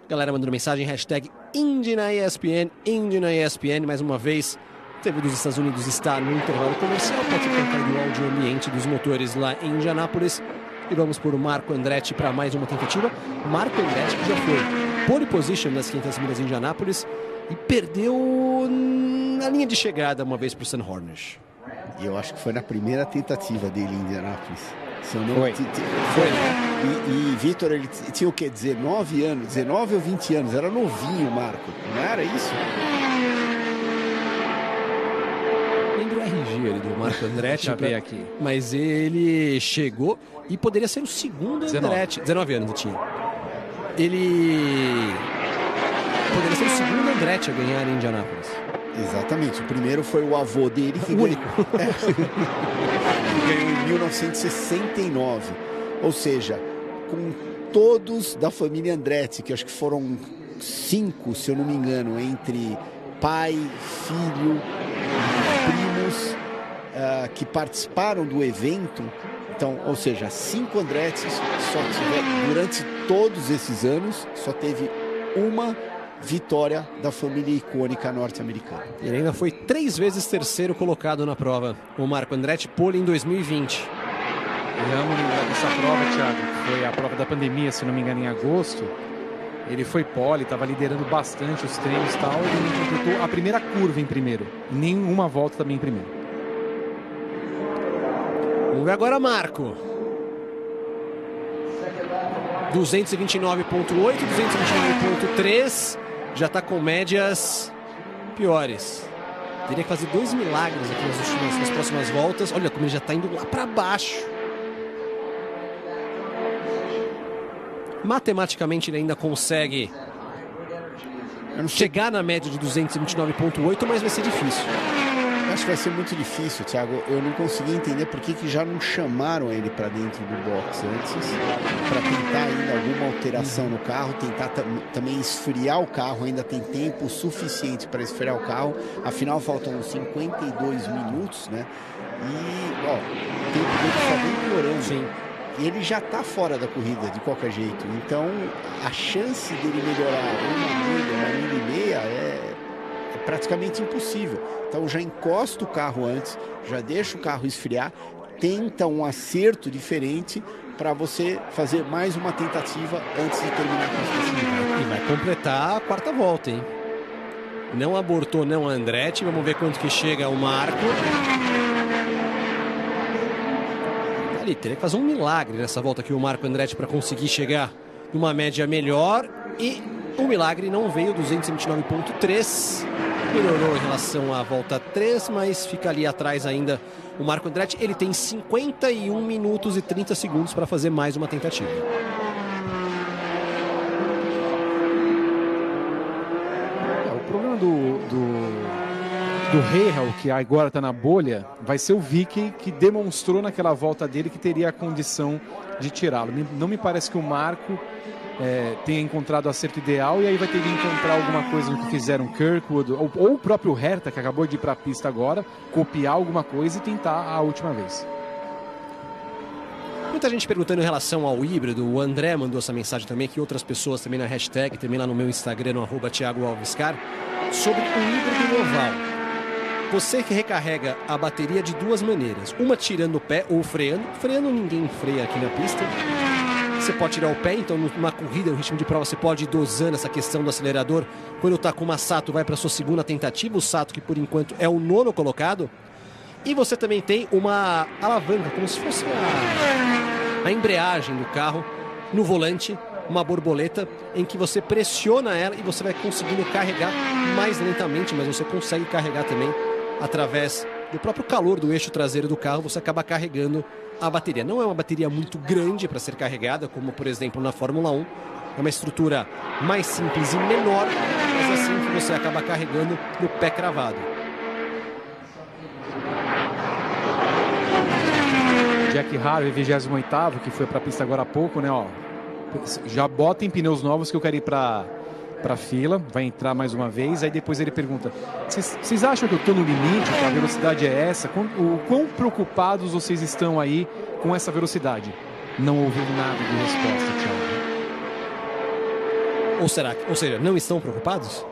Galera mandando mensagem, hashtag Indy na ESPN, mais uma vez. A TV dos Estados Unidos está no intervalo comercial, pode tentar o áudio ambiente dos motores lá em Indianápolis. E vamos por Marco Andretti para mais uma tentativa. Marco Andretti que já foi pole position nas 500 milhas em Indianápolis e perdeu na linha de chegada uma vez para o Sam Hornish. E eu acho que foi na primeira tentativa dele em Indianápolis. Foi. E Vitor, ele tinha o quê? 19 anos? 19 ou 20 anos? Era novinho, Marco. Não era isso? Lembra o RG ali do Marco Andretti, aqui. Mas ele chegou e poderia ser o segundo Andretti. 19 anos ele tinha. Ele poderia ser o segundo Andretti a ganhar em Indianápolis. Exatamente. O primeiro foi o avô dele que ganhou em 1969. Ou seja, com todos da família Andretti, que acho que foram 5, se eu não me engano, entre pai, filho, primos que participaram do evento. Então, ou seja, 5 Andrettis só tiveram, durante todos esses anos, só teve uma vitória da família icônica norte-americana. Ele ainda foi 3 vezes terceiro colocado na prova. O Marco Andretti pole em 2020. Vamos lembrar dessa prova, Thiago, que foi a prova da pandemia, se não me engano, em agosto. Ele foi pole, estava liderando bastante os treinos e tal. Ele completou a primeira curva em primeiro. Nenhuma volta também em primeiro. Vamos ver agora Marco. 229.8, 229.3. Já está com médias piores. Teria que fazer 2 milagres aqui nas próximas voltas. Olha como ele já está indo lá para baixo. Matematicamente ele ainda consegue chegar na média de 229,8, mas vai ser difícil. Acho que vai ser muito difícil, Thiago. Eu não consegui entender por que já não chamaram ele para dentro do box antes, para tentar ainda alguma alteração no carro, tentar também esfriar o carro. Ainda tem tempo suficiente para esfriar o carro. Afinal, faltam 52 minutos, né? E, ó, o tempo dele só vem piorando. Sim. E ele já está fora da corrida de qualquer jeito. Então, a chance dele melhorar uma milha e meia é praticamente impossível. Então já encosta o carro antes, já deixa o carro esfriar, tenta um acerto diferente para você fazer mais uma tentativa antes de terminar com a classificação. E vai completar a 4ª volta, hein? Não abortou, não, Andretti. Vamos ver quanto que chega o Marco. Ali, teria que fazer um milagre nessa volta aqui o Marco Andretti para conseguir chegar numa média melhor. E o milagre não veio, 229,3. Melhorou em relação à volta 3, mas fica ali atrás ainda o Marco Andretti. Ele tem 51 minutos e 30 segundos para fazer mais uma tentativa. O problema do Rahal, que agora está na bolha, vai ser o Vicky, que demonstrou naquela volta dele que teria a condição de tirá-lo. Não me parece que o Marco tenha encontrado o acerto ideal, e aí vai ter que encontrar alguma coisa no que fizeram Kirkwood ou o próprio Herta, que acabou de ir para a pista agora, copiar alguma coisa e tentar a última vez. Muita gente perguntando em relação ao híbrido. O André mandou essa mensagem também, que outras pessoas também na hashtag, também lá no meu Instagram, no @ThiagoAlvescar, sobre o híbrido oval. Você que recarrega a bateria de 2 maneiras, uma tirando o pé ou freando. Freando ninguém freia aqui na pista. Você pode tirar o pé, então numa corrida, no ritmo de prova, você pode ir dosando essa questão do acelerador. Quando o Takuma Sato vai para sua 2ª tentativa, o Sato que por enquanto é o 9º colocado. E você também tem uma alavanca, como se fosse a embreagem do carro no volante, uma borboleta em que você pressiona ela e você vai conseguindo carregar mais lentamente, mas você consegue carregar também através do próprio calor do eixo traseiro do carro. Você acaba carregando a bateria. Não é uma bateria muito grande para ser carregada, como por exemplo na Fórmula 1. É uma estrutura mais simples e menor, mas assim que você acaba carregando no pé cravado. Jack Harvey, 28º, que foi para a pista agora há pouco, né? Ó, já bota em pneus novos que eu quero ir para a fila, vai entrar mais uma vez. Aí depois ele pergunta: vocês acham que eu estou no limite, que a velocidade é essa? O quão preocupados vocês estão aí com essa velocidade? Não ouviu nada de resposta, Thiago. Ou seja, não estão preocupados?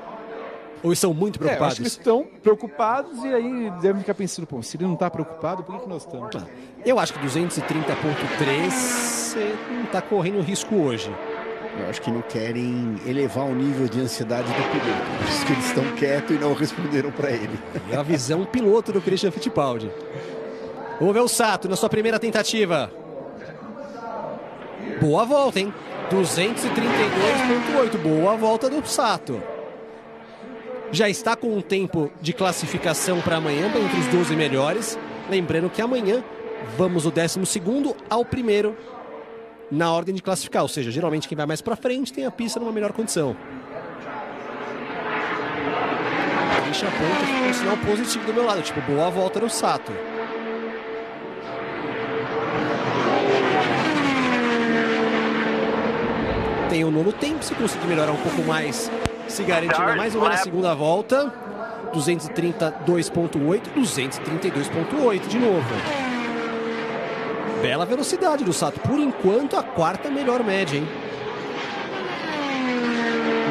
Ou estão muito preocupados? Eu acho que eles estão preocupados, e aí devem ficar pensando: pô, se ele não está preocupado, por que nós estamos? Eu acho que 230,3 você não está correndo risco hoje. Eu acho que não querem elevar o nível de ansiedade do piloto. Por isso que eles estão quietos e não responderam para ele. É a visão piloto do Christian Fittipaldi. Vamos ver o Sato na sua primeira tentativa. Boa volta, hein? 232,8. Boa volta do Sato. Já está com um tempo de classificação para amanhã, entre os 12 melhores. Lembrando que amanhã vamos do 12º ao 1º na ordem de classificar. Ou seja, geralmente quem vai mais para frente tem a pista numa melhor condição. Deixa a ponta, fica um sinal positivo do meu lado. Tipo, boa volta do Sato. Tem o 9º tempo, se conseguir melhorar um pouco mais, se garante ainda mais uma na segunda volta. 232,8, 232,8 de novo. Bela velocidade do Sato. Por enquanto, a 4ª melhor média, hein?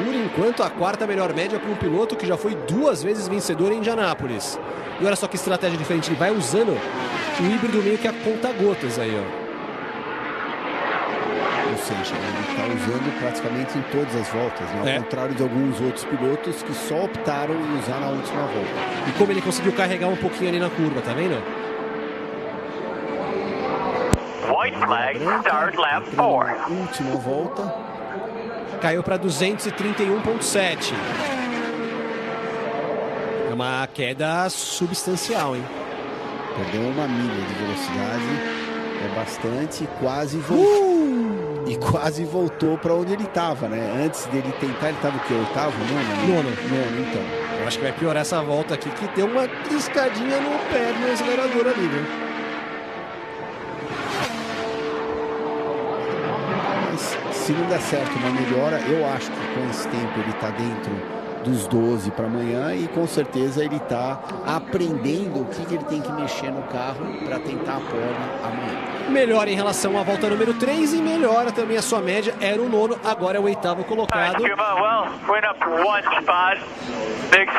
Por enquanto, a 4ª melhor média para um piloto que já foi 2 vezes vencedor em Indianápolis. E olha só que estratégia diferente. Ele vai usando o híbrido meio que a conta-gotas aí, ó. Ou seja, ele está usando praticamente em todas as voltas, né? Ao contrário de alguns outros pilotos que só optaram em usar na última volta. E como ele conseguiu carregar um pouquinho ali na curva, tá vendo? White flag, start lap 4. Última volta. Caiu para 231,7. É uma queda substancial, hein? Perdeu 1 milha de velocidade. É bastante, quase voltou. E quase voltou para onde ele estava, né? Antes dele tentar, ele estava o quê? 8º? Nono, então. Eu acho que vai piorar essa volta aqui, que deu uma triscadinha no pé do acelerador ali, viu? Mas se não der certo uma melhora, eu acho que com esse tempo ele está dentro dos 12 para amanhã e com certeza ele está aprendendo o que ele tem que mexer no carro para tentar a pole amanhã. Melhora em relação à volta número 3 e melhora também a sua média. Era o 9º, agora é o 8º colocado. Well, went up 1 spot. Big.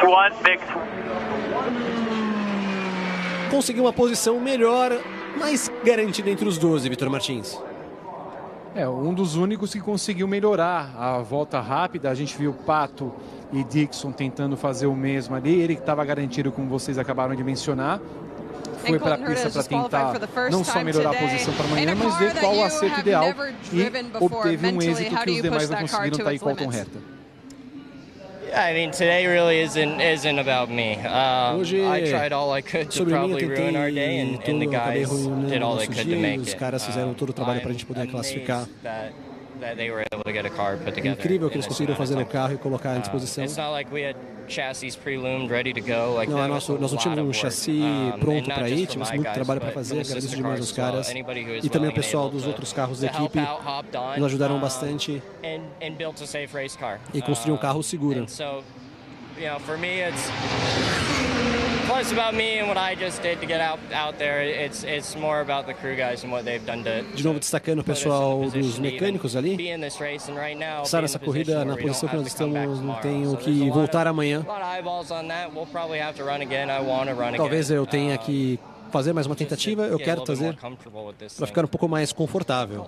Conseguiu uma posição melhor, mas garantida entre os 12, Vitor Martins. É, um dos únicos que conseguiu melhorar a volta rápida. A gente viu Pato e Dixon tentando fazer o mesmo ali. Ele que estava garantido, como vocês acabaram de mencionar. Foi para a pista para tentar não só melhorar a posição para amanhã, mas ver qual o acerto ideal. E obteve um êxito que os demais não conseguiram. Tá aí Colton Herta. I mean, today really isn't about me. I tried all I could to probably ruin our day, and the guys did all they could to make it. Os caras fizeram todo o trabalho para a gente poder classificar. That they were able to get a car put together. Incrível que eles conseguiram fazer no carro e colocar à disposição. It's not like we had chassis pre-loomed ready to go. Like não, nós não tínhamos um chassi pronto para ir, tínhamos muito trabalho para fazer. Agradeço demais aos caras e também o pessoal dos outros carros da equipe. Nos ajudaram bastante e construir um carro seguro. You know, for me, it's less about me and what I just did to get out there. It's more about the crew guys and what they've done to. De novo destacando o pessoal dos mecânicos ali. Estar nessa corrida na posição que nós estamos, não tenho que voltar amanhã. Talvez eu tenha que fazer mais uma tentativa. Eu quero fazer para ficar um pouco mais confortável.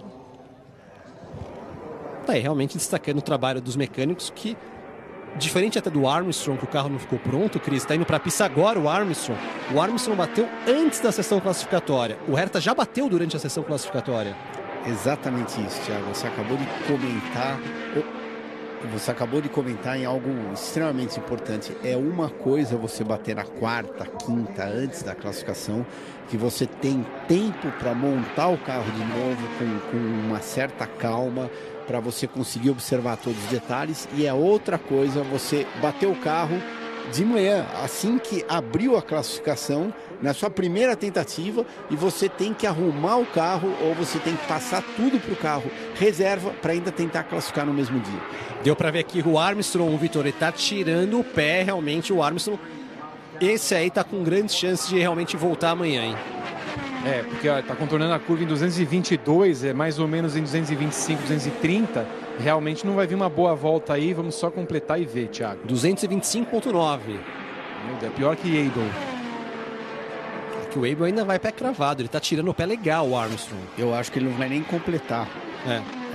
Tá aí, realmente destacando o trabalho dos mecânicos que, diferente até do Armstrong, que o carro não ficou pronto, Cris, está indo para a pista agora o Armstrong. O Armstrong bateu antes da sessão classificatória. O Herta já bateu durante a sessão classificatória. Exatamente isso, Thiago. Você acabou de comentar em algo extremamente importante. É uma coisa você bater na 4ª, 5ª, antes da classificação, que você tem tempo para montar o carro de novo com uma certa calma, para você conseguir observar todos os detalhes. E é outra coisa você bater o carro de manhã, assim que abriu a classificação, na sua primeira tentativa, e você tem que arrumar o carro ou você tem que passar tudo para o carro reserva para ainda tentar classificar no mesmo dia. Deu para ver aqui o Armstrong, o Vitor, ele está tirando o pé realmente. O Armstrong, esse aí está com grandes chances de realmente voltar amanhã, hein? É, porque está contornando a curva em 222, é mais ou menos em 225, 230. Realmente não vai vir uma boa volta aí. Vamos só completar e ver, Thiago. 225.9. É pior que Abel. É que o Abel ainda vai pé cravado. Ele está tirando o pé legal, o Armstrong. Eu acho que ele não vai nem completar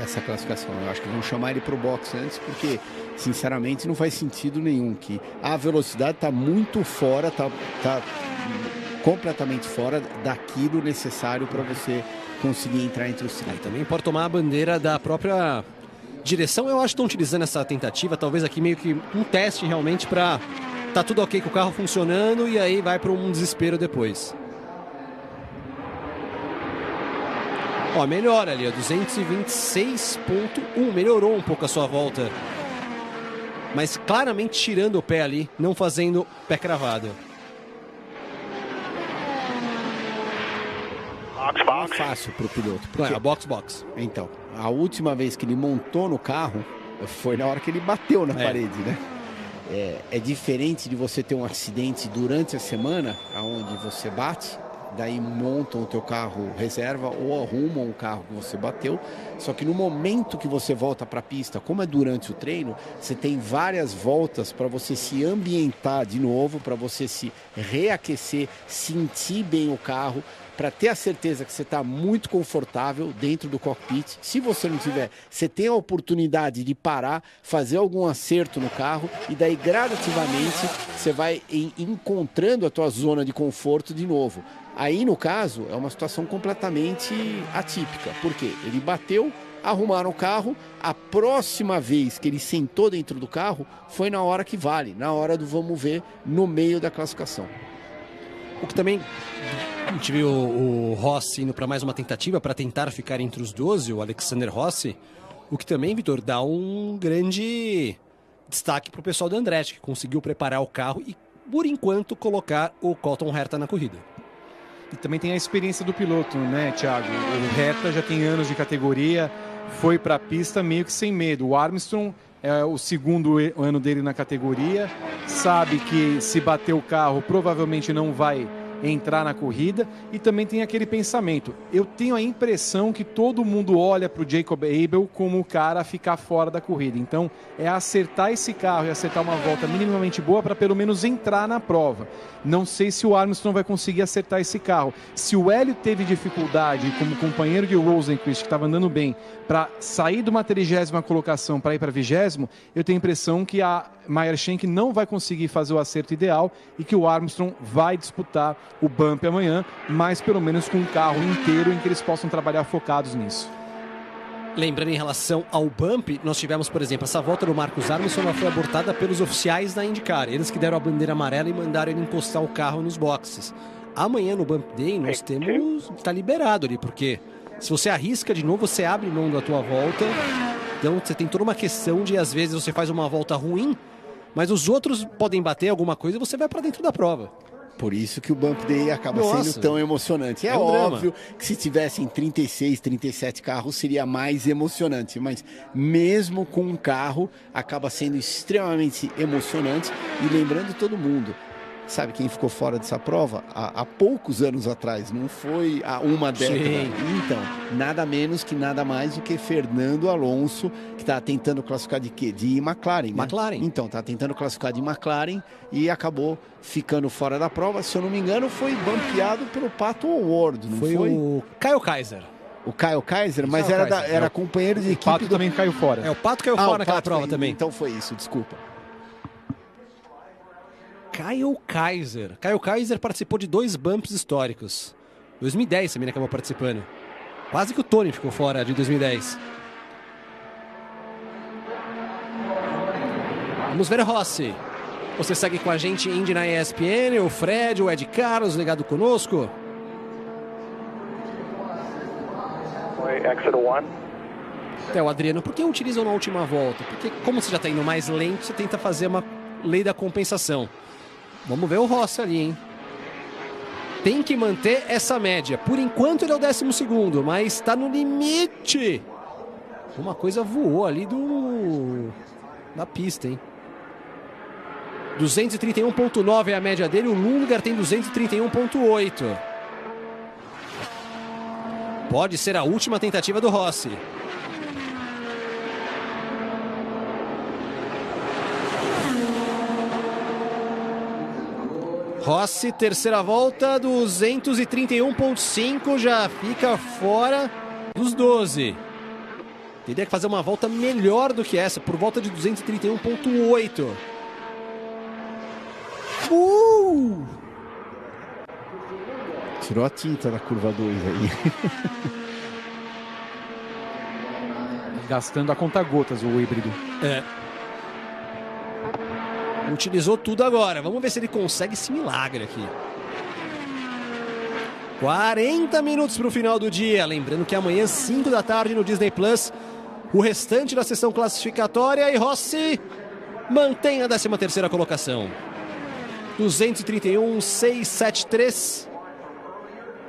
essa classificação. Eu acho que vão chamar ele para o box antes, porque, sinceramente, não faz sentido nenhum. Que a velocidade está muito fora, tá completamente fora daquilo necessário para você conseguir entrar entre os 30. Também pode tomar a bandeira da própria direção. Eu acho que estão utilizando essa tentativa, talvez aqui meio que um teste realmente para tá tudo ok com o carro funcionando e aí vai para um desespero depois. Ó, melhora ali, 226.1, melhorou um pouco a sua volta, mas claramente tirando o pé ali, não fazendo pé cravado. Não é fácil para o piloto. Porque, box. Então, a última vez que ele montou no carro foi na hora que ele bateu na parede, né? É diferente de você ter um acidente durante a semana, onde você bate, daí montam o teu carro reserva ou arrumam o carro que você bateu. Só que no momento que você volta para a pista, como é durante o treino, você tem várias voltas para você se ambientar de novo, para você se reaquecer, sentir bem o carro, para ter a certeza que você está muito confortável dentro do cockpit. Se você não tiver, você tem a oportunidade de parar, fazer algum acerto no carro e daí gradativamente você vai encontrando a tua zona de conforto de novo. Aí, no caso, é uma situação completamente atípica. Por quê? Ele bateu, arrumaram o carro. A próxima vez que ele sentou dentro do carro foi na hora que vale, na hora do vamos ver, no meio da classificação. O que também a gente viu o Rossi indo para mais uma tentativa para tentar ficar entre os 12, o Alexander Rossi. O que também, Vitor, dá um grande destaque para o pessoal da Andretti, que conseguiu preparar o carro e, por enquanto, colocar o Colton Herta na corrida. E também tem a experiência do piloto, né, Thiago? O Herta já tem anos de categoria, foi para a pista meio que sem medo. O Armstrong é o segundo ano dele na categoria, sabe que se bater o carro provavelmente não vai entrar na corrida, e também tem aquele pensamento. Eu tenho a impressão que todo mundo olha para o Jacob Abel como o cara a ficar fora da corrida. Então é acertar esse carro e acertar uma volta minimamente boa para pelo menos entrar na prova. Não sei se o Armstrong vai conseguir acertar esse carro. Se o Hélio teve dificuldade como companheiro de Rosenqvist, que estava andando bem, para sair de uma 30ª colocação para ir para 20º, eu tenho a impressão que a Meyer Shank não vai conseguir fazer o acerto ideal e que o Armstrong vai disputar o bump amanhã, mas pelo menos com um carro inteiro em que eles possam trabalhar focados nisso. Lembrando em relação ao bump, nós tivemos, por exemplo, essa volta do Marcus Armstrong, ela foi abortada pelos oficiais da IndyCar. Eles que deram a bandeira amarela e mandaram ele encostar o carro nos boxes. Amanhã no Bump Day nós temos... está liberado ali, porque se você arrisca de novo, você abre mão da tua volta. Então você tem toda uma questão de, às vezes, você faz uma volta ruim, mas os outros podem bater alguma coisa e você vai para dentro da prova. Por isso que o Bump Day acaba sendo tão emocionante. É óbvio que se tivessem 36, 37 carros seria mais emocionante, mas mesmo com um carro acaba sendo extremamente emocionante. E lembrando todo mundo, sabe quem ficou fora dessa prova? Há poucos anos atrás, não foi há uma década. Sim. Então, nada menos que nada mais do que Fernando Alonso, que está tentando classificar de quê? De McLaren, né? McLaren. Então, está tentando classificar de McLaren e acabou ficando fora da prova. Se eu não me engano, foi bampeado pelo Pato O'Ward, não foi? Foi o Kyle Kaiser. O Kyle Kaiser, mas era companheiro de equipe. O Pato também caiu fora. O Pato caiu fora naquela prova também. Então foi isso, desculpa. Kyle Kaiser. Kyle Kaiser participou de 2 bumps históricos. 2010 também acabou participando. Quase que o Tony ficou fora de 2010. Vamos ver Rossi. Você segue com a gente Indy na ESPN, o Fred, o Ed Carlos ligado conosco. Exit 1. Até o Adriano, por que utilizam na última volta? Porque como você já está indo mais lento, você tenta fazer uma lei da compensação. Vamos ver o Rossi ali, hein? Tem que manter essa média. Por enquanto ele é o 12º, mas está no limite. Uma coisa voou ali da pista, hein? 231.9 é a média dele, o Lundgaard tem 231.8. Pode ser a última tentativa do Rossi. Rossi, terceira volta, 231.5, já fica fora dos 12. Teria que fazer uma volta melhor do que essa, por volta de 231.8. Tirou a tinta da curva 2 aí. Gastando a conta-gotas o híbrido. Utilizou tudo agora. Vamos ver se ele consegue esse milagre aqui. 40 minutos para o final do dia. Lembrando que amanhã, 5 da tarde, no Disney Plus, o restante da sessão classificatória. E Rossi mantém a 13ª colocação. 231.673.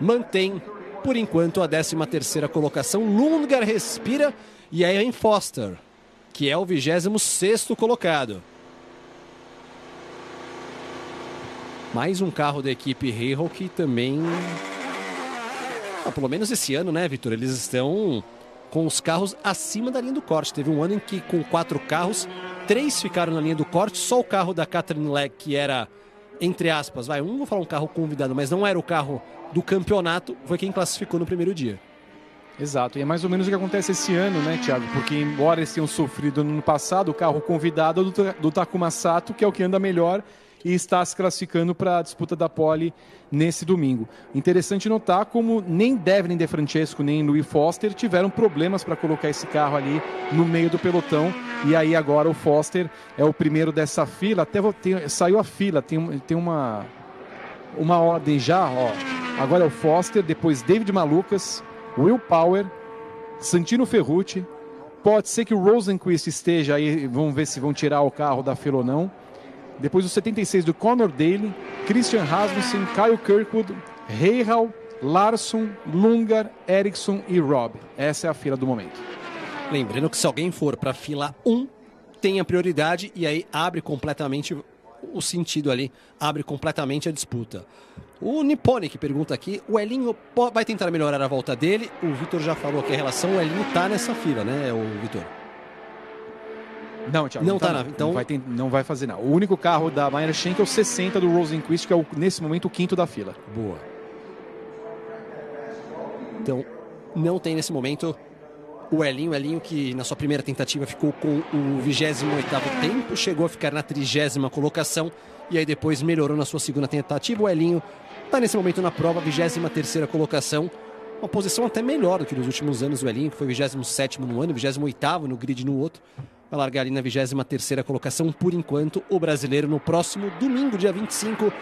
Mantém, por enquanto, a 13ª colocação. Lundgaard respira. E aí vem Foster, que é o 26º colocado. Mais um carro da equipe Hail que também... pelo menos esse ano, né, Vitor? Eles estão com os carros acima da linha do corte. Teve um ano em que, com 4 carros, 3 ficaram na linha do corte. Só o carro da Catherine Legg, que era, entre aspas, não vou falar um carro convidado, mas não era o carro do campeonato, foi quem classificou no primeiro dia. Exato, e é mais ou menos o que acontece esse ano, né, Thiago? Porque embora eles tenham sofrido no ano passado, o carro convidado do Takuma Sato, que é o que anda melhor, e está se classificando para a disputa da pole nesse domingo. Interessante notar como nem Devlin De Francesco nem Louis Foster tiveram problemas para colocar esse carro ali no meio do pelotão, e aí agora o Foster é o primeiro dessa fila, saiu a fila, tem uma ordem já, ó. Agora é o Foster, depois David Malukas, Will Power, Santino Ferrucci, pode ser que o Rosenqvist esteja aí, vamos ver se vão tirar o carro da fila ou não. Depois o 76 do Conor Daly, Christian Rasmussen, Kyle Kirkwood, Rahal, Larsson, Lungar, Ericsson e Robb. Essa é a fila do momento. Lembrando que se alguém for para a fila 1, tem a prioridade e aí abre completamente o sentido ali, abre completamente a disputa. O Nipponic pergunta aqui, o Elinho vai tentar melhorar a volta dele? O Vitor já falou aqui a relação, o Elinho tá nessa fila, né, o Vitor? Não, Thiago, não tá. Então não vai fazer nada. O único carro da Meyer Shank é o 60 do Rosenqvist, que é nesse momento o quinto da fila. Boa. Então, não tem nesse momento o Elinho que na sua primeira tentativa ficou com o 28º tempo, chegou a ficar na 30ª colocação e aí depois melhorou na sua segunda tentativa. O Elinho está nesse momento na prova, 23ª colocação, uma posição até melhor do que nos últimos anos. O Elinho, que foi 27º no ano, 28º no grid no outro, vai largar ali na 23ª colocação por enquanto. O brasileiro no próximo domingo, dia 25,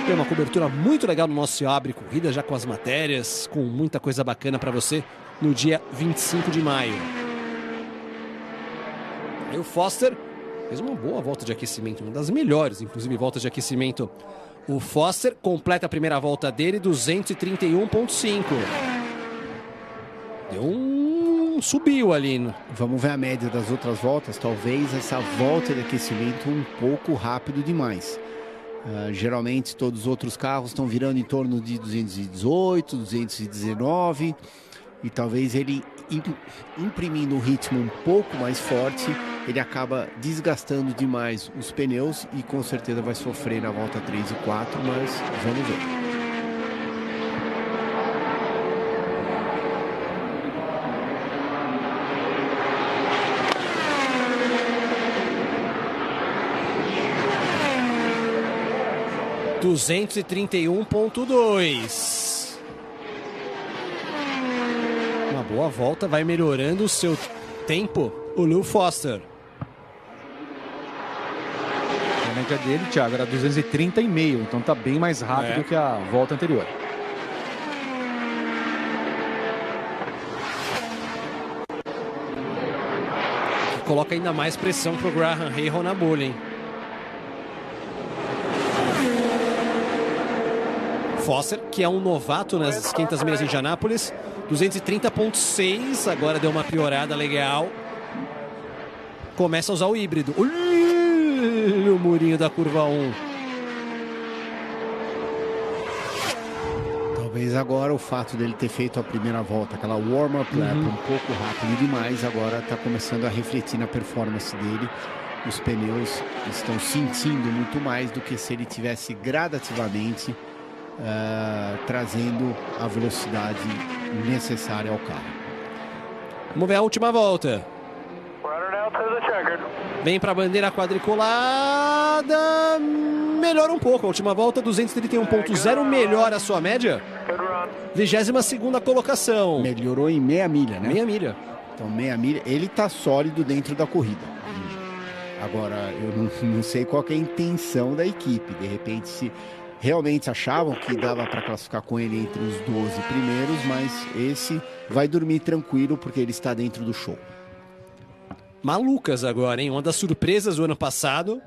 tem uma cobertura muito legal no nosso Abre Corrida, já com as matérias, com muita coisa bacana para você no dia 25 de maio. Aí o Foster fez uma boa volta de aquecimento, uma das melhores, inclusive, voltas de aquecimento. O Foster completa a primeira volta dele, 231,5. Subiu ali. Vamos ver a média das outras voltas. Talvez essa volta de aquecimento um pouco rápido demais. Geralmente todos os outros carros estão virando em torno de 218, 219, e talvez ele imprimindo um ritmo um pouco mais forte, ele acaba desgastando demais os pneus e com certeza vai sofrer na volta 3 e 4, mas vamos ver. ...231,2. Uma boa volta, vai melhorando o seu tempo, o Lou Foster. A média dele, Thiago, era 230,5, então tá bem mais rápido que a volta anterior. Coloca ainda mais pressão pro Graham Rahal na bolha, hein? Foster, que é um novato nas 500 milhas de Indianápolis, 230,6, agora deu uma piorada legal. Começa a usar o híbrido. Olha o murinho da curva 1. Talvez agora o fato dele ter feito a primeira volta, aquela warm-up lap um pouco rápido demais, agora está começando a refletir na performance dele. Os pneus estão sentindo muito mais do que se ele tivesse gradativamente trazendo a velocidade necessária ao carro. Vamos ver a última volta. Vem para a bandeira quadriculada. Melhora um pouco. A última volta, 231,0. Melhora a sua média. 22ª colocação. Melhorou em meia milha, né? Meia milha. Então, meia milha. Ele está sólido dentro da corrida. Agora, eu não sei qual que é a intenção da equipe. De repente, se realmente achavam que dava para classificar com ele entre os 12 primeiros, mas esse vai dormir tranquilo porque ele está dentro do show. Malucas agora, hein? Uma das surpresas do ano passado.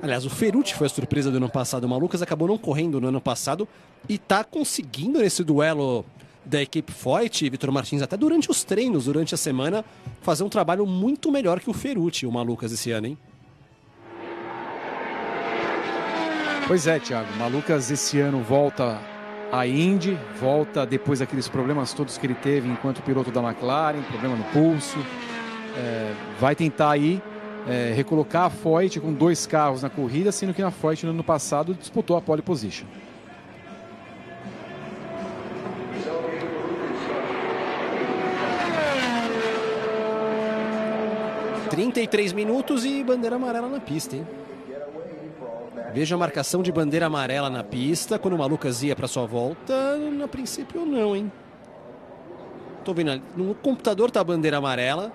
Aliás, o Ferrucci foi a surpresa do ano passado. O Malucas acabou não correndo no ano passado e tá conseguindo nesse duelo da equipe Foyt, Vitor Martins, até durante os treinos, durante a semana, fazer um trabalho muito melhor que o Ferrucci, o Malucas, esse ano, hein? Pois é, Thiago. Malucas esse ano volta à Indy, volta depois daqueles problemas todos que ele teve enquanto piloto da McLaren, problema no pulso. Vai tentar aí recolocar a Foyt com 2 carros na corrida, sendo que na Foyt no ano passado disputou a pole position. 33 minutos e bandeira amarela na pista, hein? Veja a marcação de bandeira amarela na pista. Quando o Malucas ia para sua volta, na princípio não, hein? Tô vendo ali, no computador tá a bandeira amarela.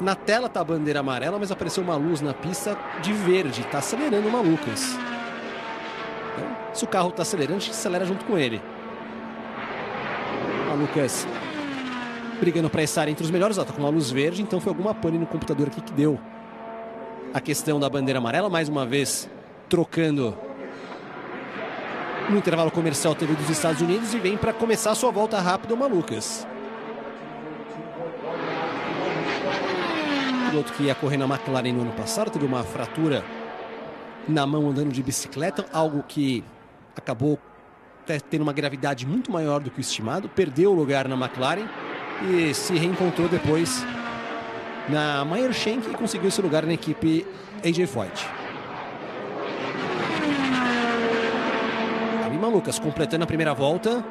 Na tela tá a bandeira amarela, mas apareceu uma luz na pista de verde. Tá acelerando o Malucas. Então, se o carro tá acelerando, a gente acelera junto com ele. Malucas brigando para estar entre os melhores. Tá com uma luz verde, então foi alguma pane no computador aqui que deu a questão da bandeira amarela. Mais uma vez trocando no intervalo comercial TV dos Estados Unidos e vem para começar a sua volta rápida o Malucas. O piloto que ia correr na McLaren no ano passado teve uma fratura na mão andando de bicicleta, algo que acabou tendo uma gravidade muito maior do que o estimado, perdeu o lugar na McLaren e se reencontrou depois na Meyer Shank e conseguiu esse lugar na equipe AJ Foyt. Malucas completando a primeira volta.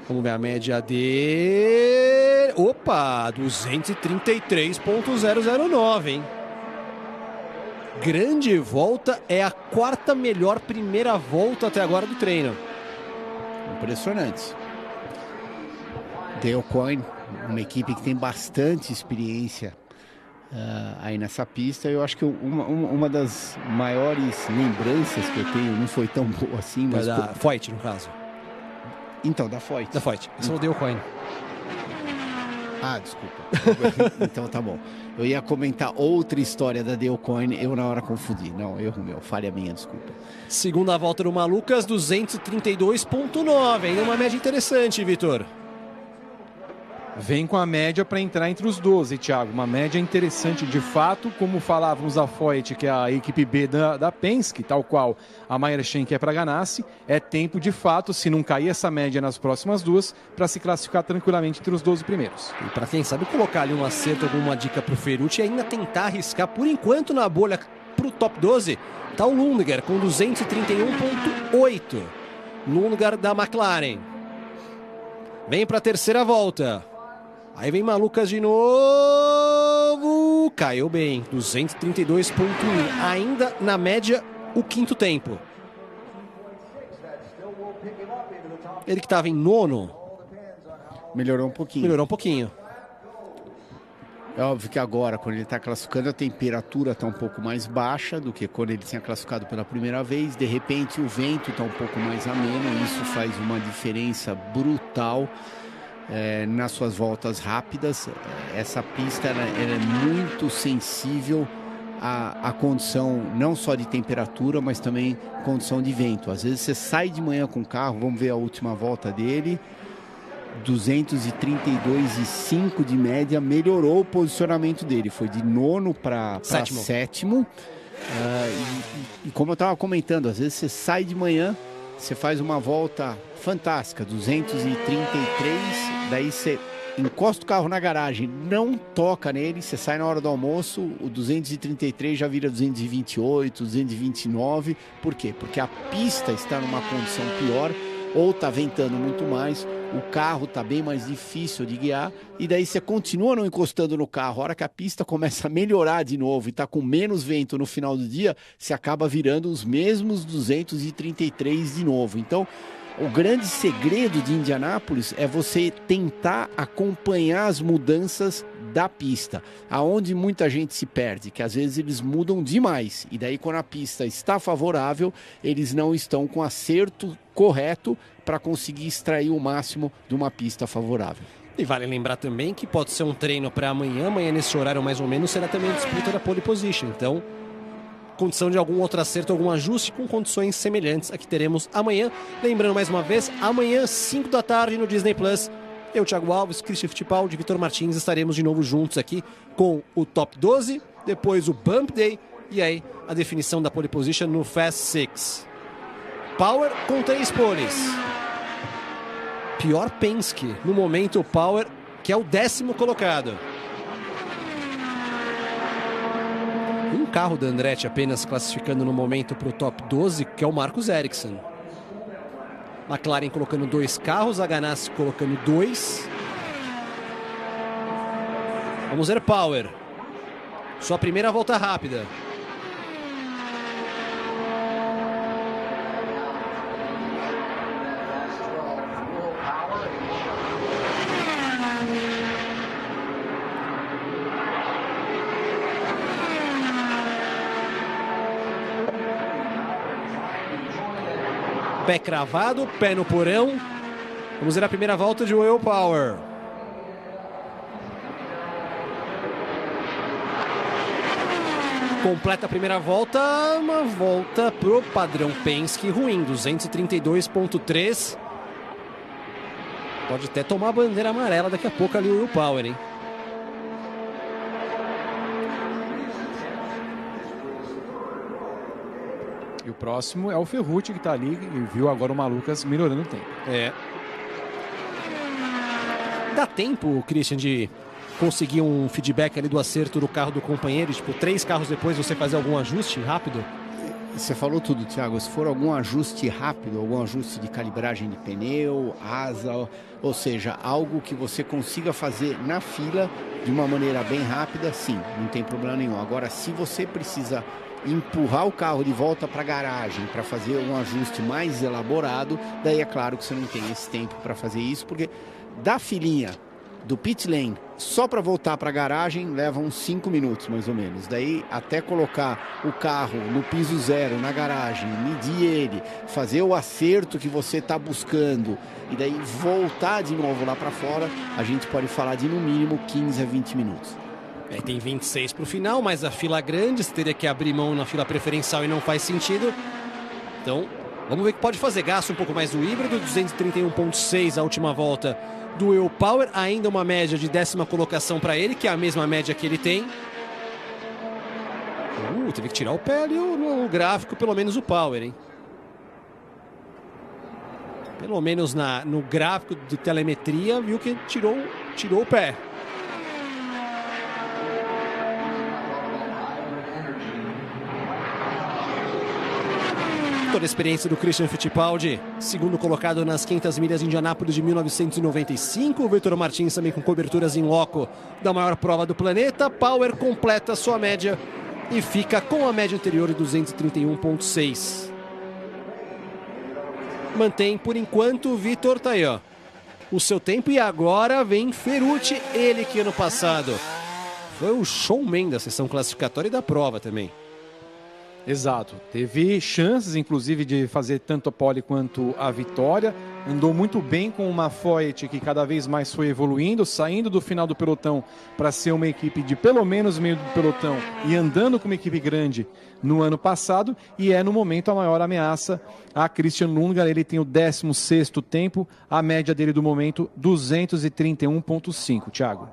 Vamos ver a média de... Opa! 233.009, hein? Grande volta. É a quarta melhor primeira volta até agora do treino. Impressionante. Dale Coyne, uma equipe que tem bastante experiência aí nessa pista. Eu acho que uma das maiores lembranças que eu tenho, não foi tão boa assim, mas... Da Foyt, no caso. Então, da Foyt. Da Foyt. Esse é o Dale Coyne. Ah, desculpa. Então tá bom. Eu ia comentar outra história da Dale Coyne, eu na hora confundi. Não, erro meu, falha minha, desculpa. Segunda volta do Malucas, 232.9. Ainda uma média interessante, Vitor. Vem com a média para entrar entre os 12, Thiago. Uma média interessante de fato, como falávamos a Foyt, que é a equipe B da Penske, tal qual a Meyer Shank é para Ganassi. É tempo de fato, se não cair essa média nas próximas duas, para se classificar tranquilamente entre os 12 primeiros. E para quem sabe colocar ali um acerto, alguma dica para o Ferrucci e ainda tentar arriscar por enquanto na bolha para o top 12, tá o Lundgaard com 231.8. Lundgaard da McLaren. Vem para a terceira volta. Aí vem Malucas de novo. Caiu bem. 232.1. Ainda na média, o quinto tempo. Ele que estava em nono. Melhorou um pouquinho. Melhorou um pouquinho. É óbvio que agora, quando ele está classificando, a temperatura está um pouco mais baixa do que quando ele tinha classificado pela primeira vez. De repente, o vento está um pouco mais ameno. Isso faz uma diferença brutal. Nas suas voltas rápidas. Essa pista ela é muito sensível à condição não só de temperatura, mas também condição de vento. Às vezes você sai de manhã com o carro, vamos ver a última volta dele, 232,5 de média, melhorou o posicionamento dele, foi de nono para sétimo. E como eu estava comentando, às vezes você sai de manhã, você faz uma volta fantástica, 233, daí você encosta o carro na garagem, não toca nele, você sai na hora do almoço, o 233 já vira 228, 229. Por quê? Porque a pista está numa condição pior, ou está ventando muito mais, o carro está bem mais difícil de guiar, e daí você continua não encostando no carro. A hora que a pista começa a melhorar de novo e está com menos vento no final do dia, você acaba virando os mesmos 233 de novo. Então, o grande segredo de Indianápolis é você tentar acompanhar as mudanças da pista, aonde muita gente se perde, que às vezes eles mudam demais, e daí quando a pista está favorável, eles não estão com acerto correto para conseguir extrair o máximo de uma pista favorável. E vale lembrar também que pode ser um treino para amanhã nesse horário mais ou menos, será também a disputa da pole position, então condição de algum outro acerto, algum ajuste com condições semelhantes a que teremos amanhã. Lembrando mais uma vez, amanhã 5 da tarde no Disney Plus, eu, Thiago Alves, Christian Fittipaldi, Vitor Martins estaremos de novo juntos aqui com o Top 12, depois o Bump Day e aí a definição da pole position no Fast 6. Power com 3 poles. Pior Penske no momento, o Power, que é o 10º colocado. Um carro da Andretti apenas classificando no momento para o top 12, que é o Marcus Ericsson. McLaren colocando 2 carros, a Ganassi colocando 2. Vamos ver Power. Sua primeira volta rápida. Pé cravado, pé no porão. Vamos ver a primeira volta de Will Power. Completa a primeira volta, uma volta pro padrão Penske ruim, 232.3. Pode até tomar a bandeira amarela daqui a pouco ali o Will Power, hein? E o próximo é o Ferrucci, que tá ali e viu agora o Malucas melhorando o tempo. Dá tempo, Christian, de conseguir um feedback ali do acerto do carro do companheiro? Tipo, 3 carros depois você fazer algum ajuste rápido? Você falou tudo, Thiago. Se for algum ajuste rápido, algum ajuste de calibragem de pneu, asa, ou seja, algo que você consiga fazer na fila de uma maneira bem rápida, sim, não tem problema nenhum. Agora, se você precisa empurrar o carro de volta para a garagem para fazer um ajuste mais elaborado, daí é claro que você não tem esse tempo para fazer isso, porque da filinha do pit lane só para voltar para a garagem leva uns 5 minutos mais ou menos. Daí até colocar o carro no piso zero na garagem, medir ele, fazer o acerto que você está buscando e daí voltar de novo lá para fora, a gente pode falar de no mínimo 15 a 20 minutos. Tem 26 para o final, mas a fila grande, você teria que abrir mão na fila preferencial e não faz sentido. Então, vamos ver o que pode fazer. Gasta um pouco mais do híbrido, 231.6 a última volta do Will Power. Ainda uma média de 10ª colocação para ele, que é a mesma média que ele tem. Teve que tirar o pé ali no gráfico, pelo menos o Power, hein? Pelo menos no gráfico de telemetria, viu que tirou o pé. Toda a experiência do Christian Fittipaldi, segundo colocado nas 500 milhas de Indianápolis de 1995. O Vitor Martins também com coberturas em loco da maior prova do planeta. Power completa sua média e fica com a média anterior de 231.6. Mantém por enquanto o Vitor, tá aí, ó, o seu tempo. E agora vem Ferrucci, ele que ano passado foi o showman da sessão classificatória e da prova também. Exato, teve chances inclusive de fazer tanto a pole quanto a vitória, andou muito bem com uma Foyt que cada vez mais foi evoluindo, saindo do final do pelotão para ser uma equipe de pelo menos meio do pelotão e andando com uma equipe grande no ano passado, e é no momento a maior ameaça a Christian Lundgaard. Ele tem o 16º tempo, a média dele do momento 231.5, Thiago.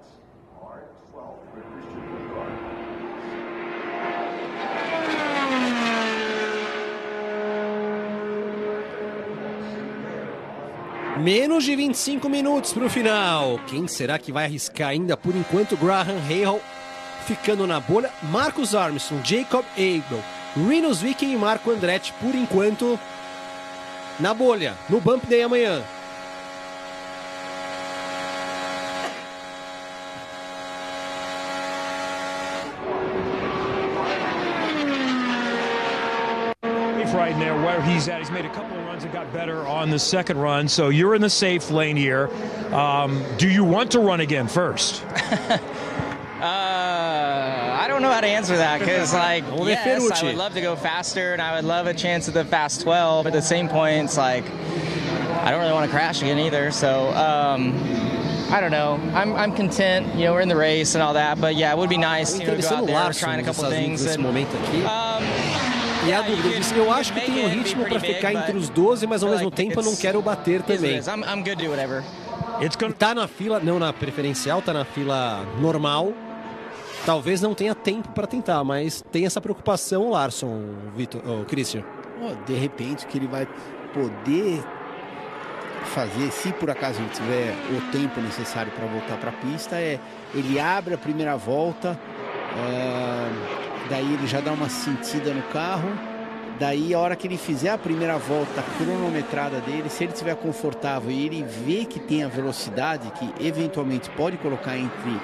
Menos de 25 minutos para o final. Quem será que vai arriscar ainda? Por enquanto, Graham Rahal ficando na bolha. Marcus Armstrong, Jacob Abel, Rinus Viking e Marco Andretti, por enquanto, na bolha. No Bump Day amanhã. Right now where he's at. He's made a couple of runs and got better on the second run, so you're in the safe lane here. Do you want to run again first? I don't know how to answer that, because like, yes, I would love to go faster and I would love a chance at the fast 12, but at the same point it's like I don't really want to crash again either, so I don't know. I'm content, you know, we're in the race and all that, but yeah, it would be nice, you know, to go out there trying a couple things and E a dúvida, eu disse, eu acho que tem um ritmo para ficar entre os 12, mas ao mesmo tempo eu não quero bater também. Tá na fila, não na preferencial, tá na fila normal. Talvez não tenha tempo para tentar, mas tem essa preocupação, Larson, Vitor, Christian. De repente, que ele vai poder fazer, se por acaso ele tiver o tempo necessário para voltar para a pista, ele abre a primeira volta, daí ele já dá uma sentida no carro, daí a hora que ele fizer a primeira volta cronometrada dele, se ele estiver confortável e ele vê que tem a velocidade que eventualmente pode colocar entre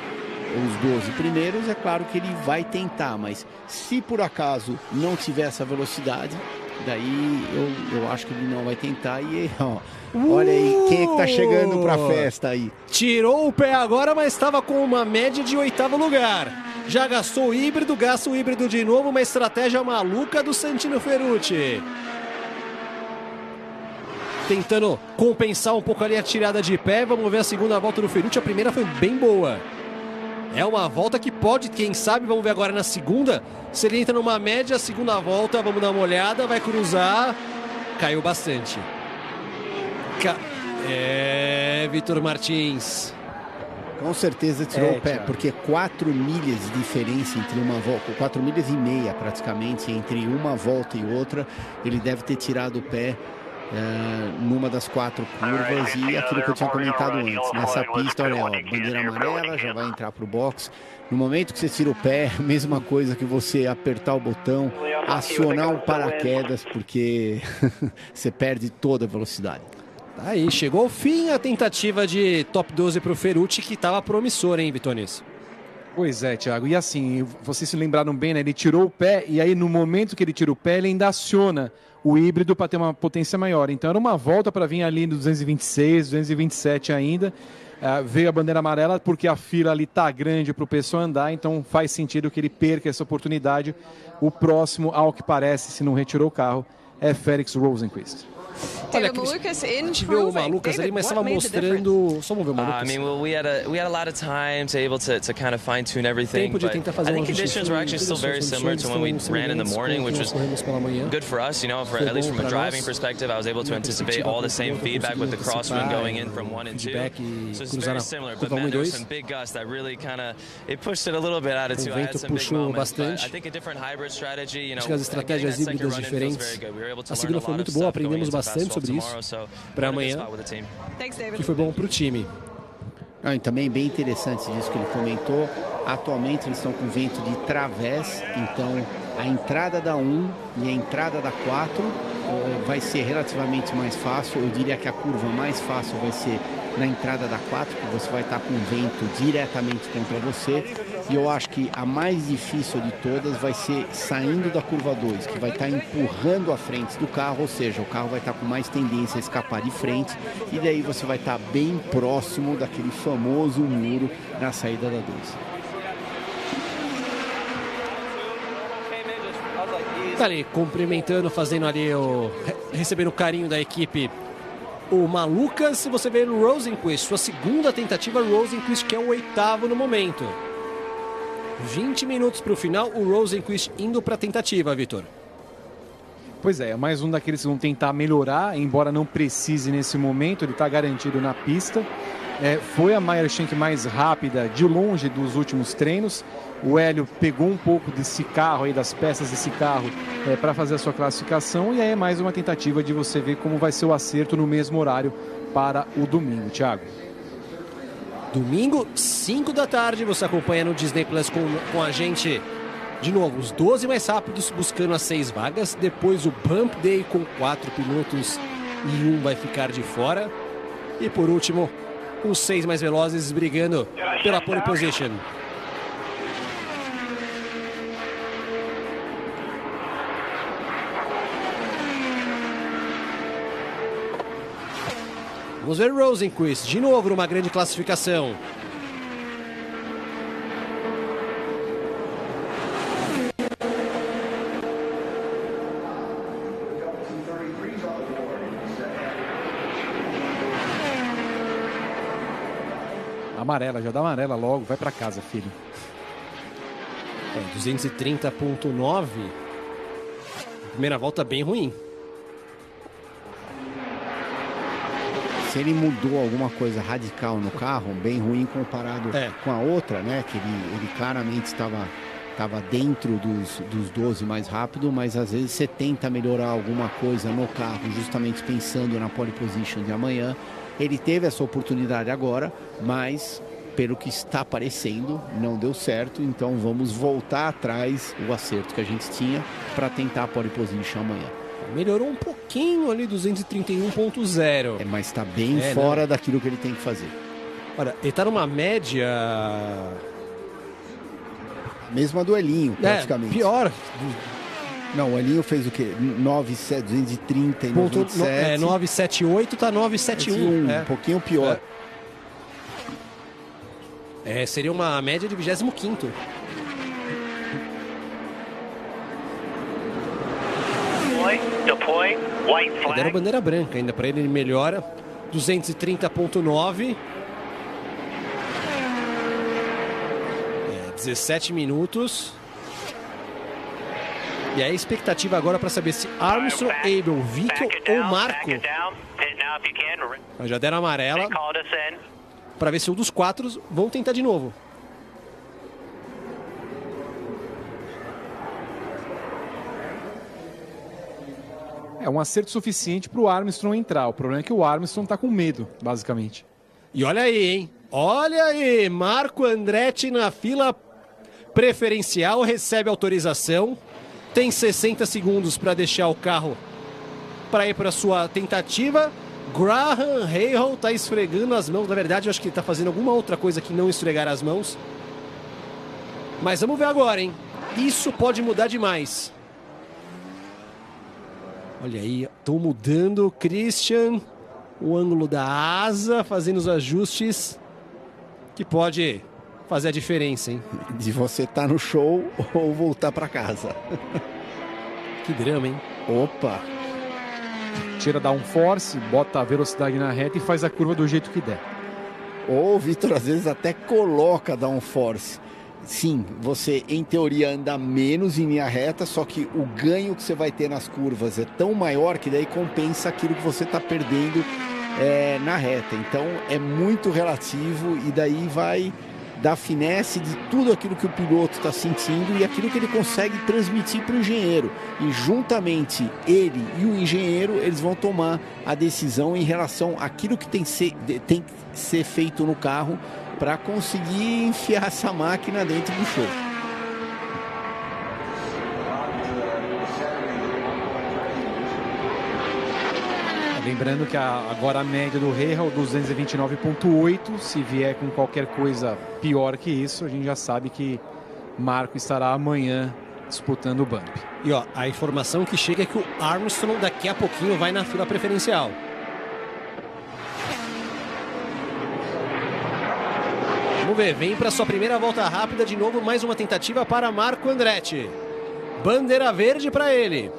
os 12 primeiros, é claro que ele vai tentar, mas se por acaso não tiver essa velocidade, daí eu acho que ele não vai tentar. E ó, olha aí quem é que tá chegando pra festa aí. Tirou o pé agora, mas estava com uma média de 8º lugar. Já gastou o híbrido, gasta o híbrido de novo, uma estratégia maluca do Santino Ferrucci. Tentando compensar um pouco ali a tirada de pé. Vamos ver a segunda volta do Ferrucci. A primeira foi bem boa. É uma volta que pode, quem sabe, vamos ver agora na segunda. Se ele entra numa média, segunda volta, vamos dar uma olhada, vai cruzar. Caiu bastante. Vitor Martins. Com certeza tirou o pé, porque 4 milhas de diferença entre uma volta, 4 milhas e meia praticamente, entre uma volta e outra. Ele deve ter tirado o pé numa das 4 curvas, e aquilo que eu tinha comentado antes, nessa pista, olha, ó, bandeira amarela, já vai entrar para o box. No momento que você tira o pé, mesma coisa que você apertar o botão, acionar um paraquedas, porque você perde toda a velocidade. Tá aí, chegou ao fim a tentativa de top 12 para o Ferrucci, que estava promissor, hein, Vitonis? Pois é, Thiago, e assim, vocês se lembraram bem, né? Ele tirou o pé, e aí no momento que ele tira o pé, ele ainda aciona o híbrido para ter uma potência maior. Então era uma volta para vir ali no 226, 227 ainda. Veio a bandeira amarela porque a fila ali tá grande para o pessoal andar, então faz sentido que ele perca essa oportunidade. O próximo, ao que parece, se não retirou o carro, é Felix Rosenqvist. Olha, a gente viu o Malucas ali, mas estava mostrando... Só vamos ver o Malucas. I mean, we had a lot of time to able to kind of fine tune everything. But I think conditions were actually still very similar to when we ran in the morning, which was good for us. You know, at least from a driving perspective, I was able to anticipate all the same feedback with the crosswind going in from 1 and 2. So it's very similar. But man, there was some big gusts that really kind of pushed it a little bit out of two. I had some big moments. But I think a different hybrid strategy. You know, as estratégias híbridas diferentes. A segunda foi muito boa, aprendemos bastante sobre isso para amanhã, que foi bom para o time. E também bem interessante isso que ele comentou. Atualmente eles estão com vento de través, então a entrada da 1 e a entrada da 4 vai ser relativamente mais fácil. Eu diria que a curva mais fácil vai ser na entrada da 4, que você vai estar com o vento diretamente contra você. E eu acho que a mais difícil de todas vai ser saindo da curva 2, que vai estar empurrando a frente do carro, ou seja, o carro vai estar com mais tendência a escapar de frente, e daí você vai estar bem próximo daquele famoso muro na saída da 2. Tá ali, cumprimentando, fazendo ali recebendo o carinho da equipe, o Malucas. Se você vê no Rosenqvist, sua segunda tentativa, Rosenqvist, que é o 8º no momento. 20 minutos para o final, o Rosenqvist indo para a tentativa, Vitor. Pois é, mais um daqueles que vão tentar melhorar, embora não precise nesse momento, ele está garantido na pista. Foi a Meyer Shank mais rápida de longe dos últimos treinos. O Hélio pegou um pouco desse carro aí, das peças desse carro, para fazer a sua classificação, e aí é mais uma tentativa de você ver como vai ser o acerto no mesmo horário para o domingo, Thiago. Domingo, 5 da tarde, você acompanha no Disney Plus com a gente, de novo, os 12 mais rápidos buscando as 6 vagas, depois o Bump Day com 4 pilotos e um vai ficar de fora, e por último, os 6 mais velozes brigando pela pole position. Vamos ver Rosenqvist de novo numa grande classificação. Amarela, já dá amarela logo, vai para casa, filho. 230.9. Primeira volta bem ruim. Se ele mudou alguma coisa radical no carro, bem ruim comparado com a outra, né? Que ele claramente estava dentro dos 12 mais rápido, mas às vezes você tenta melhorar alguma coisa no carro, justamente pensando na pole position de amanhã. Ele teve essa oportunidade agora, mas pelo que está parecendo, não deu certo. Então vamos voltar atrás o acerto que a gente tinha para tentar a pole position amanhã. Melhorou um pouquinho ali, 231.0. Mas está bem fora daquilo que ele tem que fazer. Olha, ele está numa média mesma do Elinho, praticamente. Pior. Não, o Elinho fez o quê? 230 e 97. 978 tá 971. Um pouquinho pior. Seria uma média de 25º. Deram bandeira branca ainda para ele melhora. 230.9. 17 minutos. E aí a expectativa agora para saber se Armstrong, Abel, Vickel ou Marco. Já deram amarela. Para ver se um dos 4 vão tentar de novo. É um acerto suficiente para o Armstrong entrar. O problema é que o Armstrong está com medo, basicamente. E olha aí, hein? Olha aí, Marco Andretti na fila preferencial, recebe autorização. Tem 60 segundos para deixar o carro para ir para sua tentativa. Graham Rahal está esfregando as mãos. Na verdade, eu acho que ele está fazendo alguma outra coisa que não esfregar as mãos. Mas vamos ver agora, hein? Isso pode mudar demais. Olha aí, estão mudando, Christian, o ângulo da asa, fazendo os ajustes que pode fazer a diferença, hein? De você estar no show ou voltar para casa. Que drama, hein? Opa! Tira downforce, bota a velocidade na reta e faz a curva do jeito que der. Ou o Vitor às vezes até coloca downforce. Sim, você em teoria anda menos em linha reta, só que o ganho que você vai ter nas curvas é tão maior que daí compensa aquilo que você está perdendo na reta. Então é muito relativo e daí vai dar finesse de tudo aquilo que o piloto está sentindo e aquilo que ele consegue transmitir para o engenheiro. E juntamente ele e o engenheiro, eles vão tomar a decisão em relação àquilo que tem que ser feito no carro para conseguir enfiar essa máquina dentro do show. Lembrando que agora a média do Rahal 229.8, se vier com qualquer coisa pior que isso, a gente já sabe que Marco estará amanhã disputando o bump. E ó, a informação que chega é que o Armstrong daqui a pouquinho vai na fila preferencial. Vamos ver, vem para sua primeira volta rápida de novo, mais uma tentativa para Marco Andretti. Bandeira verde para ele.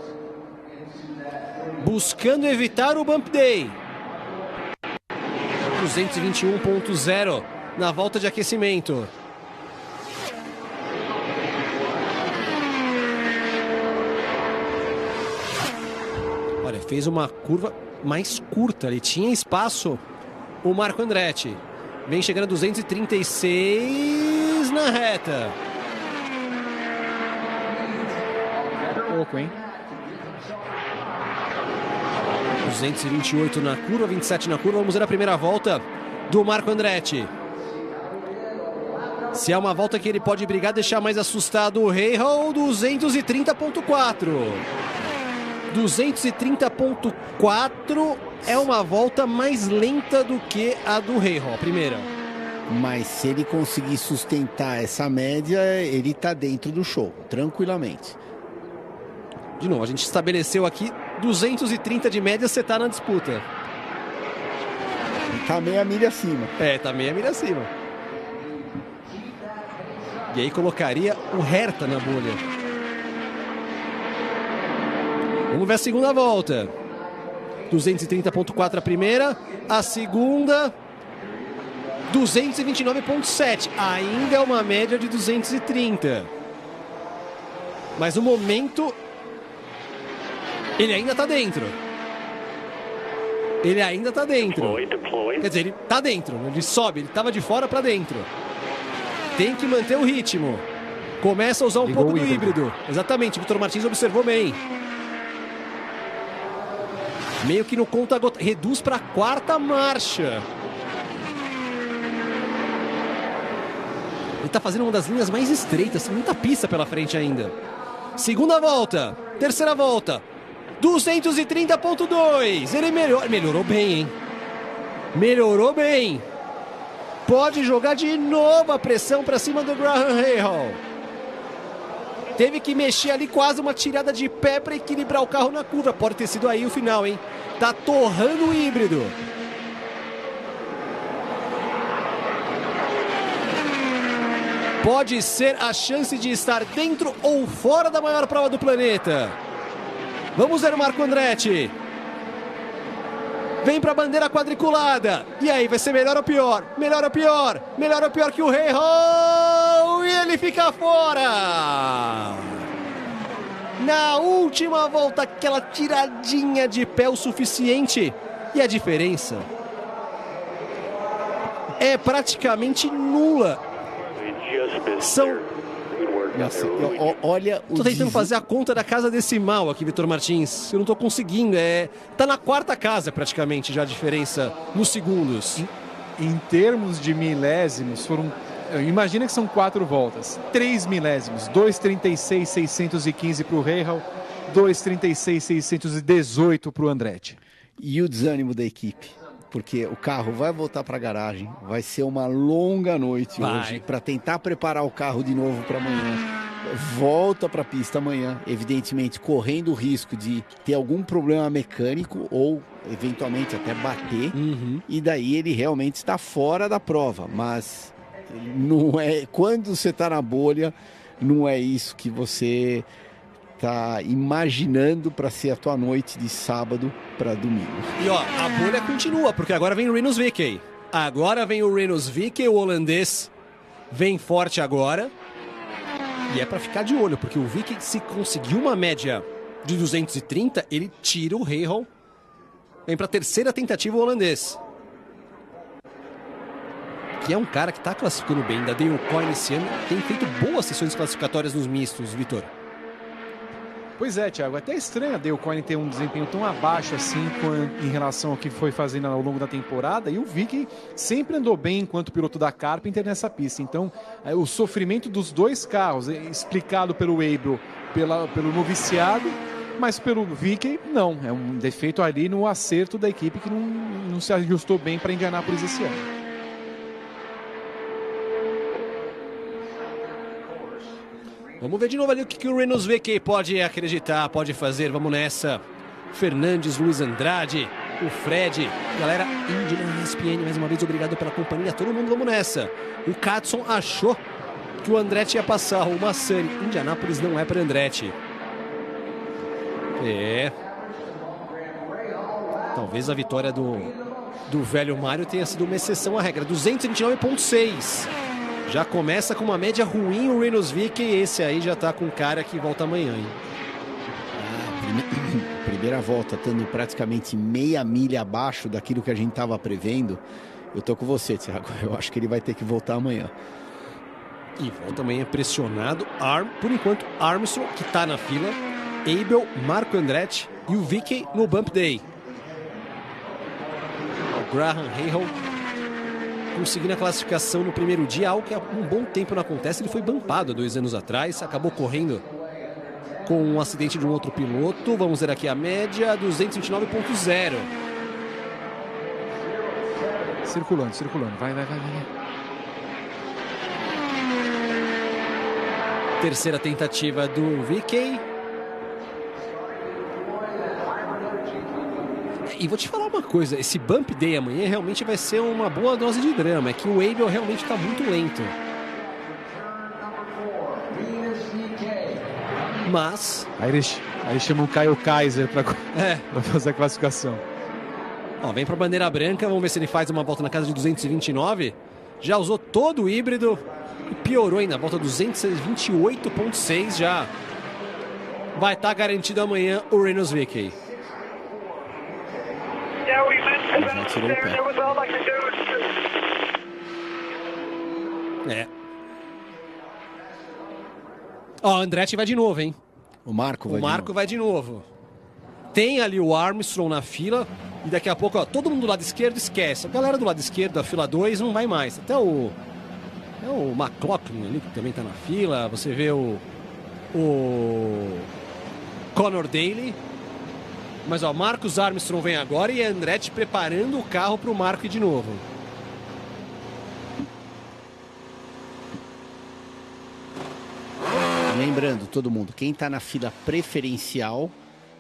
Buscando evitar o Bump Day. 221.0 na volta de aquecimento. Olha, fez uma curva mais curta. Ele tinha espaço, o Marco Andretti. Vem chegando a 236 na reta. Pouco, hein? 228 na curva, 27 na curva. Vamos ver a primeira volta do Marco Andretti. Se é uma volta que ele pode brigar, deixar mais assustado o Rahal, 230.4. 230.4 é uma volta mais lenta do que a do Rahal, a primeira. Mas se ele conseguir sustentar essa média, ele está dentro do show, tranquilamente. De novo, a gente estabeleceu aqui 230 de média, você está na disputa. Tá meia milha acima. Tá meia milha acima. E aí colocaria o Herta na bolha. Vamos ver a segunda volta. 230.4 a primeira, a segunda 229.7. Ainda é uma média de 230. Mas o momento, ele ainda está dentro. Ele ainda está dentro. Quer dizer, ele está dentro. Ele sobe, ele estava de fora para dentro. Tem que manter o ritmo. Começa a usar um pouco do híbrido. Exatamente, Vitor Martins observou bem. Meio que no conta-gota. Reduz para a quarta marcha. Ele está fazendo uma das linhas mais estreitas. Tem muita pista pela frente ainda. Segunda volta. Terceira volta. 230.2. Ele melhorou bem, hein? Melhorou bem. Pode jogar de novo a pressão para cima do Graham Rahal. Teve que mexer ali quase uma tirada de pé para equilibrar o carro na curva. Pode ter sido aí o final, hein? Tá torrando o híbrido. Pode ser a chance de estar dentro ou fora da maior prova do planeta. Vamos ver o Marco Andretti. Vem para a bandeira quadriculada. E aí, vai ser melhor ou pior? Melhor ou pior? Melhor ou pior que o Rahal? E ele fica fora. Na última volta, aquela tiradinha de pé o suficiente. E a diferença é praticamente nula. São... Nossa, olha o... Tô tentando fazer a conta da casa decimal aqui, Vitor Martins. Eu não tô conseguindo. Tá na quarta casa praticamente já a diferença nos segundos. Em termos de milésimos, imagina que são 4 voltas. 3 milésimos. 2,36,615 para o Rahal. 2,36,618 para o Andretti. E o desânimo da equipe? Porque o carro vai voltar para a garagem, vai ser uma longa noite hoje para tentar preparar o carro de novo para amanhã. Volta para a pista amanhã, evidentemente correndo o risco de ter algum problema mecânico ou eventualmente até bater. E daí ele realmente está fora da prova. Mas não é, quando você está na bolha, não é isso que você tá imaginando para ser a tua noite de sábado para domingo. E ó, a bolha continua, porque agora vem o Rinus VeeKay. Agora vem o Rinus VeeKay, o holandês vem forte agora. E é para ficar de olho, porque o VeeKay, se conseguir uma média de 230, ele tira o Rahal. Vem para a terceira tentativa o holandês. Que é um cara que tá classificando bem, da Dale Coyne esse ano, tem feito boas sessões classificatórias nos mistos, Vitor. Pois é, Thiago, até estranho a Dale Coyne ter um desempenho tão abaixo assim em relação ao que foi fazendo ao longo da temporada, e o VeeKay sempre andou bem enquanto piloto da Carpenter nessa pista. Então, o sofrimento dos dois carros, explicado pelo Abel, pelo noviciado, mas pelo VeeKay, não. É um defeito ali no acerto da equipe que não se ajustou bem para Indianápolis esse ano. Vamos ver de novo ali o que o Rinus VeeKay pode acreditar, pode fazer. Vamos nessa. Fernandes, Luiz Andrade, o Fred, galera, Indy na ESPN, mais uma vez, obrigado pela companhia. Todo mundo, vamos nessa. O Katson achou que o Andretti ia passar, o Massani. Indianápolis não é para Andretti. Talvez a vitória do velho Mário tenha sido uma exceção à regra. 229,6. Já começa com uma média ruim o Rinus VeeKay, esse aí já tá com cara que volta amanhã, hein? Primeira volta, estando praticamente meia milha abaixo daquilo que a gente estava prevendo. Eu tô com você, Thiago. Eu acho que ele vai ter que voltar amanhã. E volta amanhã pressionado. Por enquanto, Armstrong, que tá na fila. Abel, Marco Andretti e o VeeKay no Bump Day. O Graham Rahal conseguindo a classificação no primeiro dia, algo que há um bom tempo não acontece. Ele foi bumpado 2 anos atrás, acabou correndo com um acidente de um outro piloto. Vamos ver aqui a média, 229,0. Circulando. Vai. Terceira tentativa do VeeKay. E vou te falar uma coisa, esse Bump Day amanhã realmente vai ser uma boa dose de drama. É que o Abel realmente está muito lento. Mas... Aí eles chamam o Kyle Kaiser para fazer a classificação. Ó, vem para a bandeira branca, vamos ver se ele faz uma volta na casa de 229. Já usou todo o híbrido e piorou ainda, volta 228,6 já. Vai estar garantido amanhã o Rinus VeeKay. Já tirou o pé. Ó, o Andretti vai de novo, hein? O Marco vai de novo. Tem ali o Armstrong na fila. E daqui a pouco, ó, todo mundo do lado esquerdo esquece. A galera do lado esquerdo da fila 2 não vai mais. Até o McLaughlin ali, que também tá na fila. Você vê o Conor Daly. Mas ó, Marcus Armstrong vem agora e Andretti preparando o carro para o Marco ir de novo. lembrando, todo mundo, quem está na fila preferencial,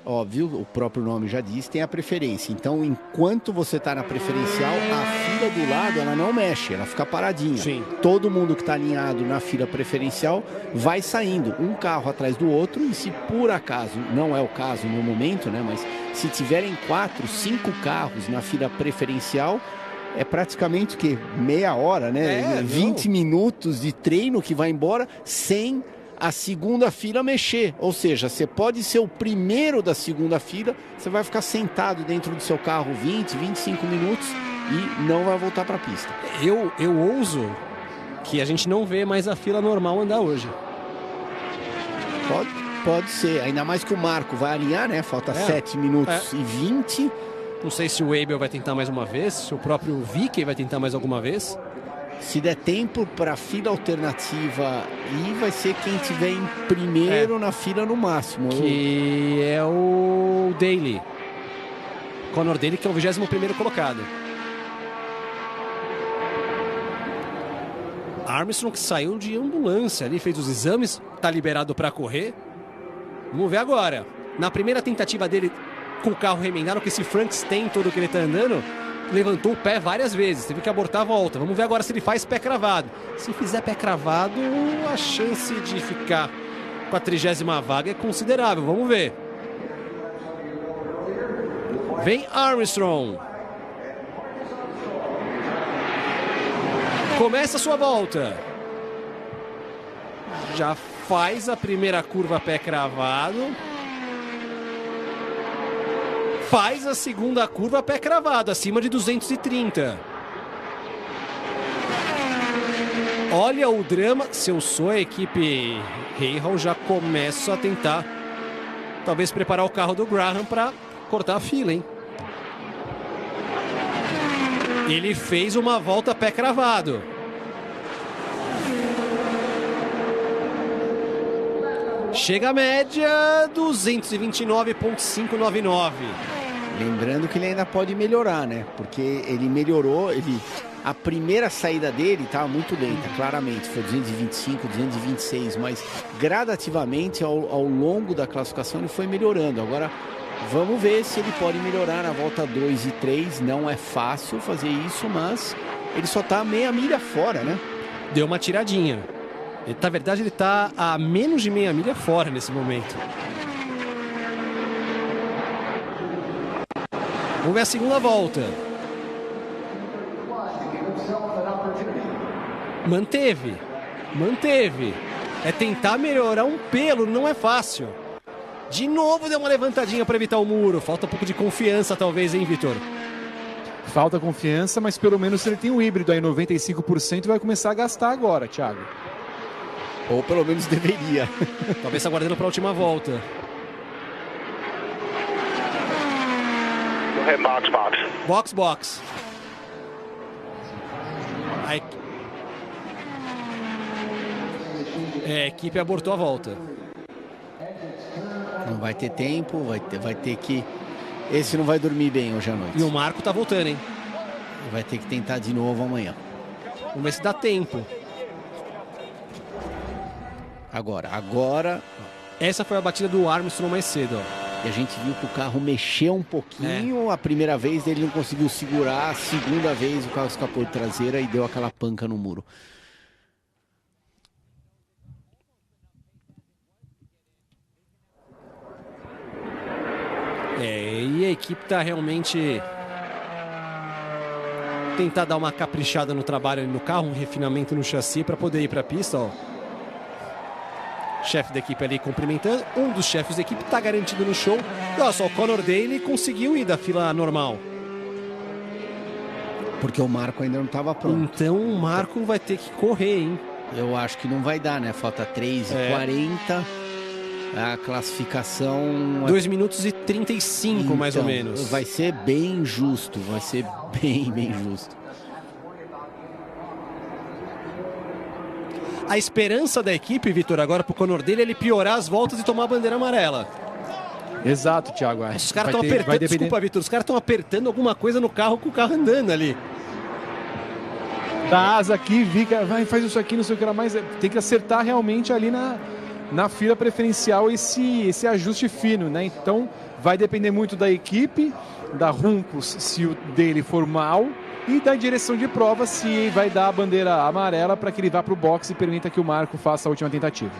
óbvio, o próprio nome já diz, tem a preferência. Então, enquanto você está na preferencial, a fila do lado, ela não mexe, ela fica paradinha. Sim. Todo mundo que está alinhado na fila preferencial vai saindo, um carro atrás do outro, e se por acaso, não é o caso no momento, né, mas se tiverem 4, 5 carros na fila preferencial, é praticamente o quê? Meia hora, né? 20 minutos de treino que vai embora sem a segunda fila mexer, ou seja, você pode ser o primeiro da segunda fila, você vai ficar sentado dentro do seu carro 20, 25 minutos e não vai voltar para a pista. Eu ouso que a gente não vê mais a fila normal andar hoje. Pode ser, ainda mais que o Marco vai alinhar, né? Falta 7 minutos e 20. Não sei se o Abel vai tentar mais uma vez, se o próprio Vicky vai tentar mais alguma vez. Se der tempo para fila alternativa, e vai ser quem tiver em primeiro na fila no máximo. Que é o Daly. Conor Daly, que é o 21º colocado. Armstrong, que saiu de ambulância ali, fez os exames, tá liberado para correr. Vamos ver agora. Na primeira tentativa dele com o carro remendado, com esse Frankenstein todo que ele tá andando, levantou o pé várias vezes, teve que abortar a volta. Vamos ver agora se ele faz pé cravado. Se fizer pé cravado, a chance de ficar com a 30ª vaga é considerável. Vamos ver. Vem Armstrong. Começa a sua volta. Já faz a primeira curva pé cravado. Faz a segunda curva pé cravado, acima de 230. Olha o drama. Se eu sou a equipe Rahal, já começo a tentar talvez preparar o carro do Graham para cortar a fila, hein? Ele fez uma volta pé cravado. Chega a média 229.599. Lembrando que ele ainda pode melhorar, né? Porque ele melhorou, a primeira saída dele estava muito lenta, claramente. Foi 225, 226, mas gradativamente ao longo da classificação ele foi melhorando. Agora vamos ver se ele pode melhorar na volta 2 e 3. Não é fácil fazer isso, mas ele só está meia milha fora, né? Deu uma tiradinha. Na verdade, ele está a menos de meia milha fora nesse momento. Vamos ver a segunda volta. Manteve. É tentar melhorar um pelo, não é fácil. De novo deu uma levantadinha para evitar o muro. Falta um pouco de confiança, talvez, hein, Vitor? Falta confiança, mas pelo menos ele tem um híbrido aí, 95%, vai começar a gastar agora, Thiago. Ou pelo menos deveria. Talvez aguardando para a última volta. Box. A equipe abortou a volta. Não vai ter tempo, vai ter que... Esse não vai dormir bem hoje à noite. E o Marco tá voltando, hein? Vai ter que tentar de novo amanhã. Vamos ver se dá tempo. Agora... Essa foi a batida do Armstrong mais cedo, ó. E a gente viu que o carro mexeu um pouquinho. A primeira vez ele não conseguiu segurar. A segunda vez o carro escapou de traseira e deu aquela panca no muro. E a equipe tá realmente... tentar dar uma caprichada no trabalho no carro, um refinamento no chassi para poder ir para a pista, ó. Chefe da equipe ali cumprimentando. Um dos chefes da equipe está garantido no show. E olha só, o Conor Daly conseguiu ir da fila normal. Porque o Marco ainda não estava pronto. Então o Marco vai ter que correr, hein? Eu acho que não vai dar, né? Falta 3h40. A classificação... 2 minutos e 35, então, mais ou menos. Vai ser bem justo. Vai ser bem justo. A esperança da equipe, Vitor, agora pro Conor Daly, ele piorar as voltas e tomar a bandeira amarela. Exato, Thiago. Os caras estão apertando, desculpa, Vitor, os caras estão apertando alguma coisa no carro com o carro andando ali. Dá asa aqui, faz isso aqui, não sei o que era mais. Tem que acertar realmente ali na fila preferencial esse ajuste fino, né? Então vai depender muito da equipe, da Juncos, se o dele for mal, e da direção de prova, se vai dar a bandeira amarela para que ele vá para o boxe e permita que o Marco faça a última tentativa.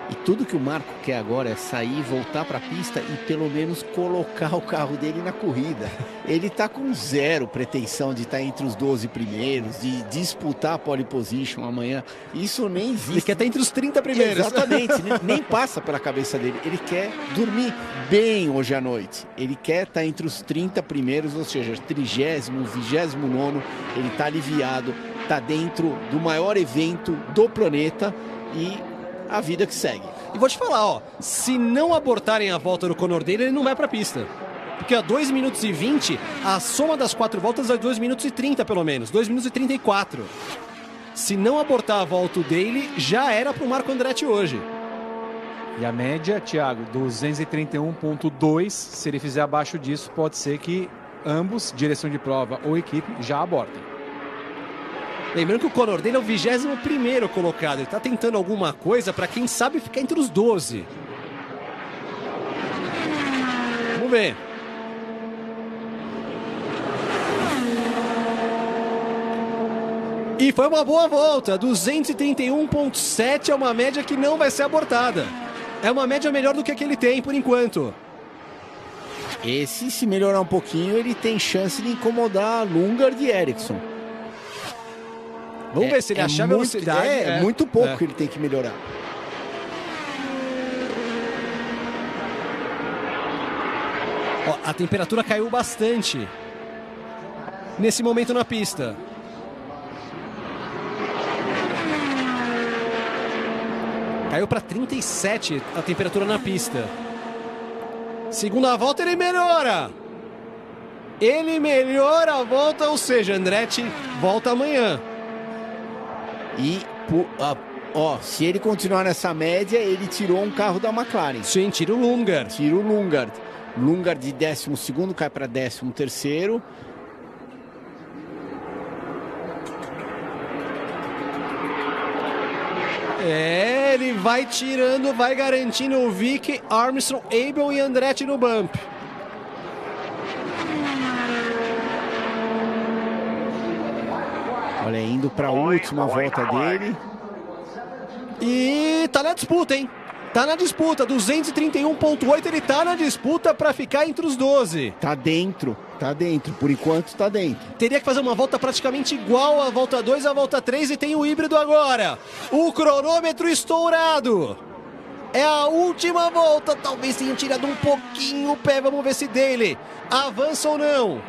E tudo que o Marco quer agora é sair, voltar para a pista e pelo menos colocar o carro dele na corrida. Ele está com zero pretensão de estar entre os 12 primeiros, de disputar a pole position amanhã. Isso nem existe. Ele quer estar entre os 30 primeiros. Exatamente, nem passa pela cabeça dele. Ele quer dormir bem hoje à noite. Ele quer estar entre os 30 primeiros, ou seja, 30º, 29º. Ele está aliviado, está dentro do maior evento do planeta e a vida que segue. E vou te falar, ó, se não abortarem a volta do Conor Daly, ele não vai pra pista. Porque a 2 minutos e 20, a soma das 4 voltas é 2 minutos e 30 pelo menos, 2 minutos e 34. Se não abortar a volta do Daly, já era pro Marco Andretti hoje. E a média, Thiago, 231.2, se ele fizer abaixo disso, pode ser que ambos, direção de prova ou equipe, já abortem. Lembrando que o Conor Daly é o 21º colocado. Ele está tentando alguma coisa para quem sabe ficar entre os 12. Vamos ver. E foi uma boa volta. 231.7 é uma média que não vai ser abortada. É uma média melhor do que a que ele tem por enquanto. Esse, se melhorar um pouquinho, ele tem chance de incomodar Lundgaard e Ericsson. Vamos ver se ele achar velocidade. É muito pouco que ele tem que melhorar. Ó, a temperatura caiu bastante nesse momento na pista. Caiu para 37 a temperatura na pista. Segunda volta ele melhora. Ele melhora a volta, ou seja, Andretti volta amanhã. E, se ele continuar nessa média, ele tirou um carro da McLaren. Sim, tira o Lundgaard. Tira o Lundgaard. Lundgaard de 12º cai para 13º. Ele vai tirando, vai garantindo o Vick, Armstrong, Abel e Andretti no bump. Olha, indo para a última volta dele. E tá na disputa, hein? Tá na disputa, 231.8, ele tá na disputa para ficar entre os 12. Tá dentro, por enquanto tá dentro. Teria que fazer uma volta praticamente igual à volta 2 à volta 3 e tem o híbrido agora. O cronômetro estourado. É a última volta, talvez tenha tirado um pouquinho o pé, vamos ver se Daly avança ou não.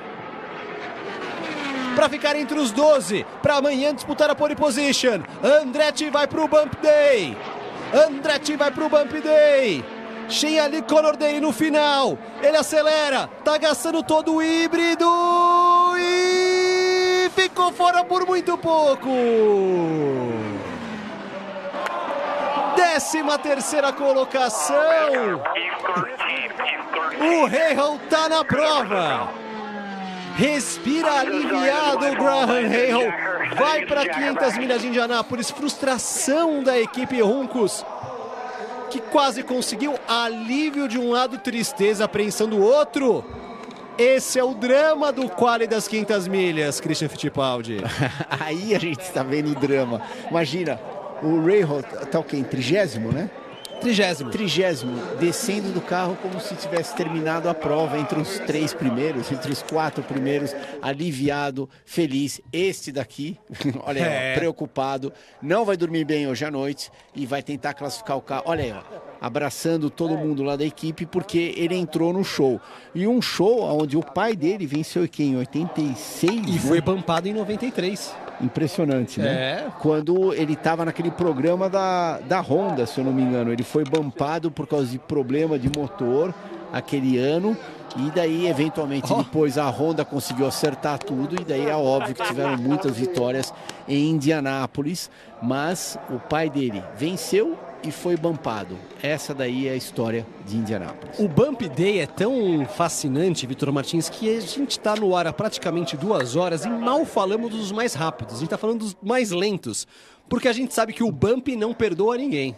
Para ficar entre os 12, para amanhã disputar a pole position. Andretti vai pro Bump Day. Cheia ali Conor Daly no final. Ele acelera, tá gastando todo o híbrido e ficou fora por muito pouco. 13ª colocação. O Rahal tá na prova. Respira aliviado o Graham Rahal. Vai para 500 milhas de Indianápolis. Frustração da equipe Juncos, que quase conseguiu alívio de um lado, tristeza, apreensão do outro. Esse é o drama do quali das 500 milhas, Christian Fittipaldi. Aí a gente está vendo o drama. Imagina, o Rahal tá o quê? Em 30º, né? 30º, descendo do carro como se tivesse terminado a prova entre os 3 primeiros, entre os 4 primeiros, aliviado, feliz. Este daqui, olha aí, ó, preocupado, não vai dormir bem hoje à noite e vai tentar classificar o carro. Olha aí, ó, abraçando todo mundo lá da equipe porque ele entrou no show. E um show onde o pai dele venceu aqui em 86. E foi bumpado em 93. Impressionante, né? Quando ele estava naquele programa da Honda, se eu não me engano. Ele foi bumpado por causa de problema de motor aquele ano. E daí, eventualmente, depois a Honda conseguiu acertar tudo. E daí é óbvio que tiveram muitas vitórias em Indianápolis. Mas o pai dele venceu e foi bumpado. Essa daí é a história de Indianápolis. O Bump Day é tão fascinante, Vitor Martins, que a gente está no ar há praticamente 2 horas e mal falamos dos mais rápidos. A gente está falando dos mais lentos, porque a gente sabe que o Bump não perdoa ninguém.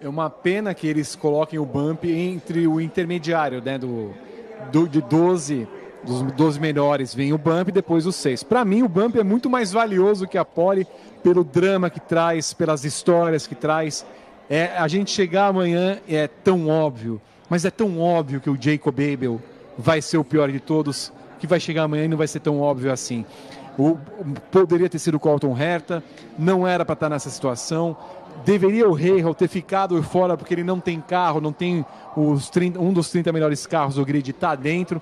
É uma pena que eles coloquem o bump entre o intermediário, né, de 12, dos 12 melhores vem o bump e depois os 6. Para mim, o bump é muito mais valioso que a pole pelo drama que traz, pelas histórias que traz. A gente chegar amanhã é tão óbvio, mas é tão óbvio que o Jacob Abel vai ser o pior de todos, que vai chegar amanhã e não vai ser tão óbvio assim. Poderia ter sido o Colton Herta, não era para estar nessa situação. Deveria o Rahal ter ficado fora porque ele não tem carro, não tem um dos 30 melhores carros do grid, está dentro.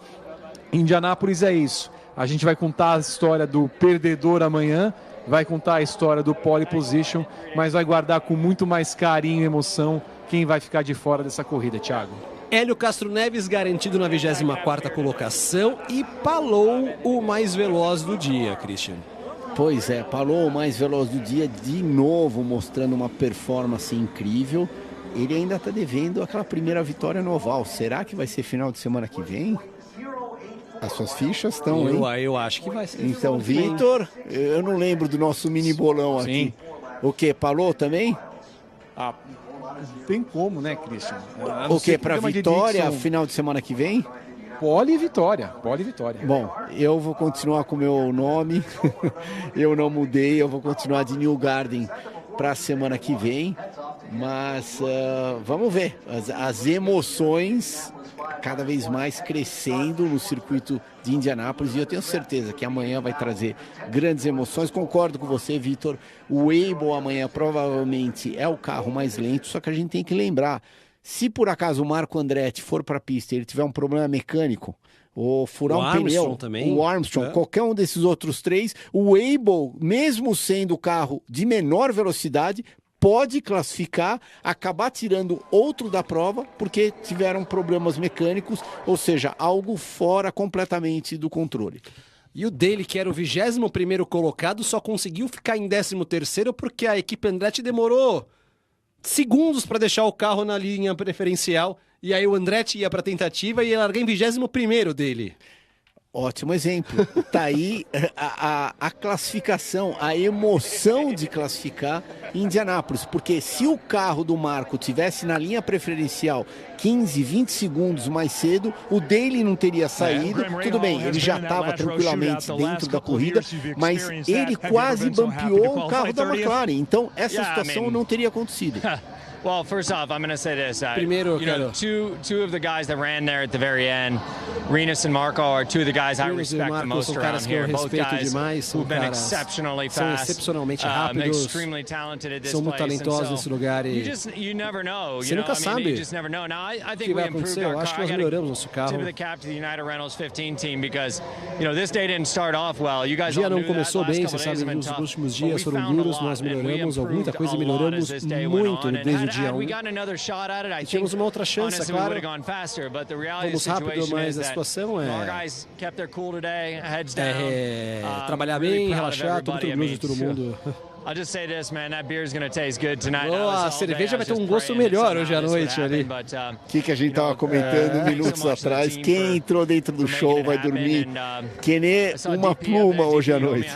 Indianápolis é isso. A gente vai contar a história do perdedor amanhã, vai contar a história do pole position, mas vai guardar com muito mais carinho e emoção quem vai ficar de fora dessa corrida, Thiago. Hélio Castro Neves garantido na 24ª colocação e Palou o mais veloz do dia, Christian. Pois é, Palou o mais veloz do dia, de novo mostrando uma performance incrível. Ele ainda está devendo aquela primeira vitória no oval. Será que vai ser final de semana que vem? As suas fichas estão, hein? Eu acho que vai ser. Então, Vitor, eu não lembro do nosso mini bolão aqui. O que, Palou também? Tem como, né, Christian? O que, para vitória, final de semana que vem? Pole e vitória. Bom, eu vou continuar com o meu nome. Eu não mudei, eu vou continuar de New Garden para a semana que vem. Mas vamos ver. As emoções cada vez mais crescendo no circuito de Indianápolis. E eu tenho certeza que amanhã vai trazer grandes emoções. Concordo com você, Vitor. O Abel amanhã provavelmente é o carro mais lento. Só que a gente tem que lembrar. Se por acaso o Marco Andretti for para a pista e ele tiver um problema mecânico, ou furar um pneu, também. O Armstrong, qualquer um desses outros três, o Abel, mesmo sendo o carro de menor velocidade, pode classificar, acabar tirando outro da prova, porque tiveram problemas mecânicos, ou seja, algo fora completamente do controle. E o dele, que era o 21º colocado, só conseguiu ficar em 13º porque a equipe Andretti demorou segundos para deixar o carro na linha preferencial, e aí o Andretti ia para a tentativa e ia largar em 21º dele. Ótimo exemplo. Tá aí a classificação, a emoção de classificar em Indianápolis, porque se o carro do Marco tivesse na linha preferencial 15, 20 segundos mais cedo, o dele não teria saído. Tudo bem, ele já estava tranquilamente dentro da corrida, mas ele quase bampeou o carro da McLaren. Então, essa situação não teria acontecido. Well, first off, I'm going to say this. Primeiro, two of the guys that ran there at the very end, Rinus and Marco, are two of the guys I respect the most around here. Both guys who've been exceptionally fast, excepcionalmente rápidos, extremely talented at this são muito talentosos nesse lugar e you never know. Você nunca sabe you just never know. Now, I o think que vai we improved acontecer. our Eu acho que car. nós melhoramos nosso carro. Tip of the cap to the United Reynolds 15 team because this day didn't start off well. You guys o dia all não knew começou that. bem, Last você couple sabe, days os have been últimos tough, dias but we foram found a duros, lot, nós and we melhoramos improved muita coisa, a lot melhoramos as this day went muito on. desde o dia Had we 1. gotten another shot at it, I Tínhamos think uma outra chance, honestly, claro. we would have gone faster, but the reality Vamos of the rápido, situation mas is a that situação our guys kept their cool today, heads down. Trabalhar Really bem, proud of relaxar, tudo everybody. tranquilo de todo mundo. I'll just say this, man, that beer's gonna taste good tonight. A cerveja vai ter um gosto melhor hoje à noite ali. O que a gente estava comentando minutos atrás? Quem entrou dentro do show vai dormir que nem uma pluma hoje à noite.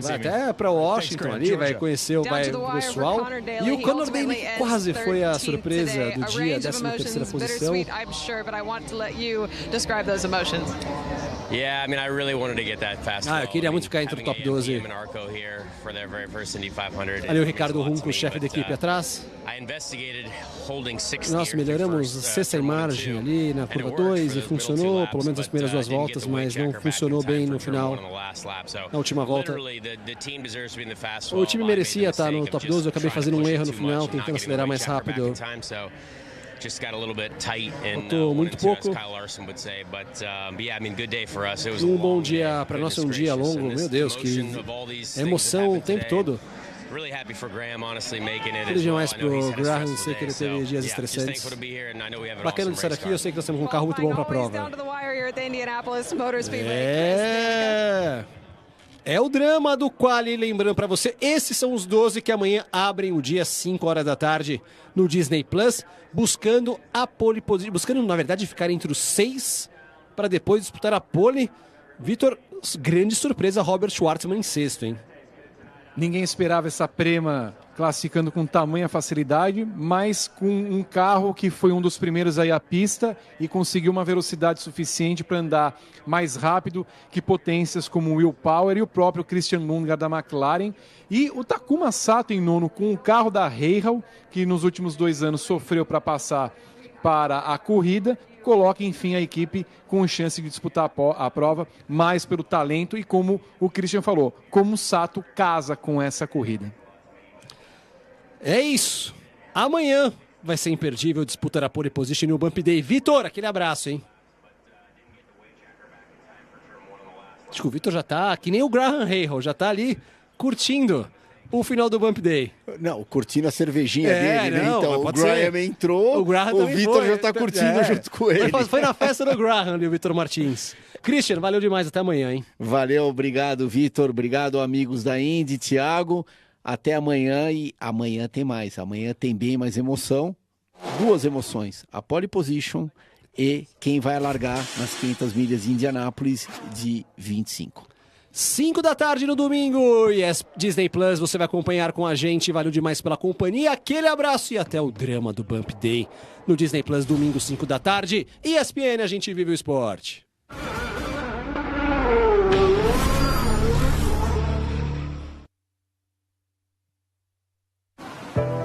Vai até para Washington ali, vai conhecer o pessoal. E o Conor Daly quase foi a surpresa do dia, 13ª posição. Yeah, I mean, I really wanted to get that fast. Eu queria muito ficar entre o top 12. Ali o Ricardo Runco, chefe da equipe atrás. Nós melhoramos sexta em margem ali na curva 2 e funcionou, pelo menos nas primeiras 2 voltas, mas não funcionou bem no final, na última volta. O time merecia estar no top 12, eu acabei fazendo um erro no final, tentando acelerar mais rápido. Faltou muito pouco. Um bom dia para nós, é um dia longo, meu Deus, que emoção o tempo todo. Feliz demais pro Graham, sei que ele teve dias estressantes. Bacana de estar aqui, eu sei que nós temos um carro muito bom para a prova. É o drama do quali, lembrando para você, esses são os 12 que amanhã abrem o dia 5 horas da tarde no Disney Plus, buscando a pole position, buscando na verdade ficar entre os 6 para depois disputar a pole. Vitor, grande surpresa, Robert Schwartzman em sexto, hein? Ninguém esperava essa Prema classificando com tamanha facilidade, mas com um carro que foi um dos primeiros aí à pista e conseguiu uma velocidade suficiente para andar mais rápido que potências como o Will Power e o próprio Christian Lundgaard da McLaren. E o Takuma Sato em nono com o carro da Hail, que nos últimos 2 anos sofreu para passar para a corrida, coloca enfim a equipe com chance de disputar a prova, mais pelo talento e como o Christian falou, como o Sato casa com essa corrida. É isso. Amanhã vai ser imperdível disputar a pole position no Bump Day. Vitor, aquele abraço, hein? Acho que o Vitor já tá, que nem o Graham Rahal, já tá ali curtindo o final do Bump Day. Não, curtindo a cervejinha dele, né? Então, o Graham entrou, o Vitor já tá curtindo junto com ele. Foi na festa do Graham ali, o Vitor Martins. Christian, valeu demais, até amanhã, hein? Valeu, obrigado, Vitor, obrigado, amigos da Indy, Thiago. Até amanhã e amanhã tem mais. Amanhã tem bem mais emoção. 2 emoções. A pole position e quem vai largar nas 500 milhas de Indianápolis de 25. 5 da tarde no domingo. E Disney Plus, você vai acompanhar com a gente. Valeu demais pela companhia. Aquele abraço e até o drama do Bump Day no Disney Plus, domingo, 5 da tarde. ESPN, a gente vive o esporte.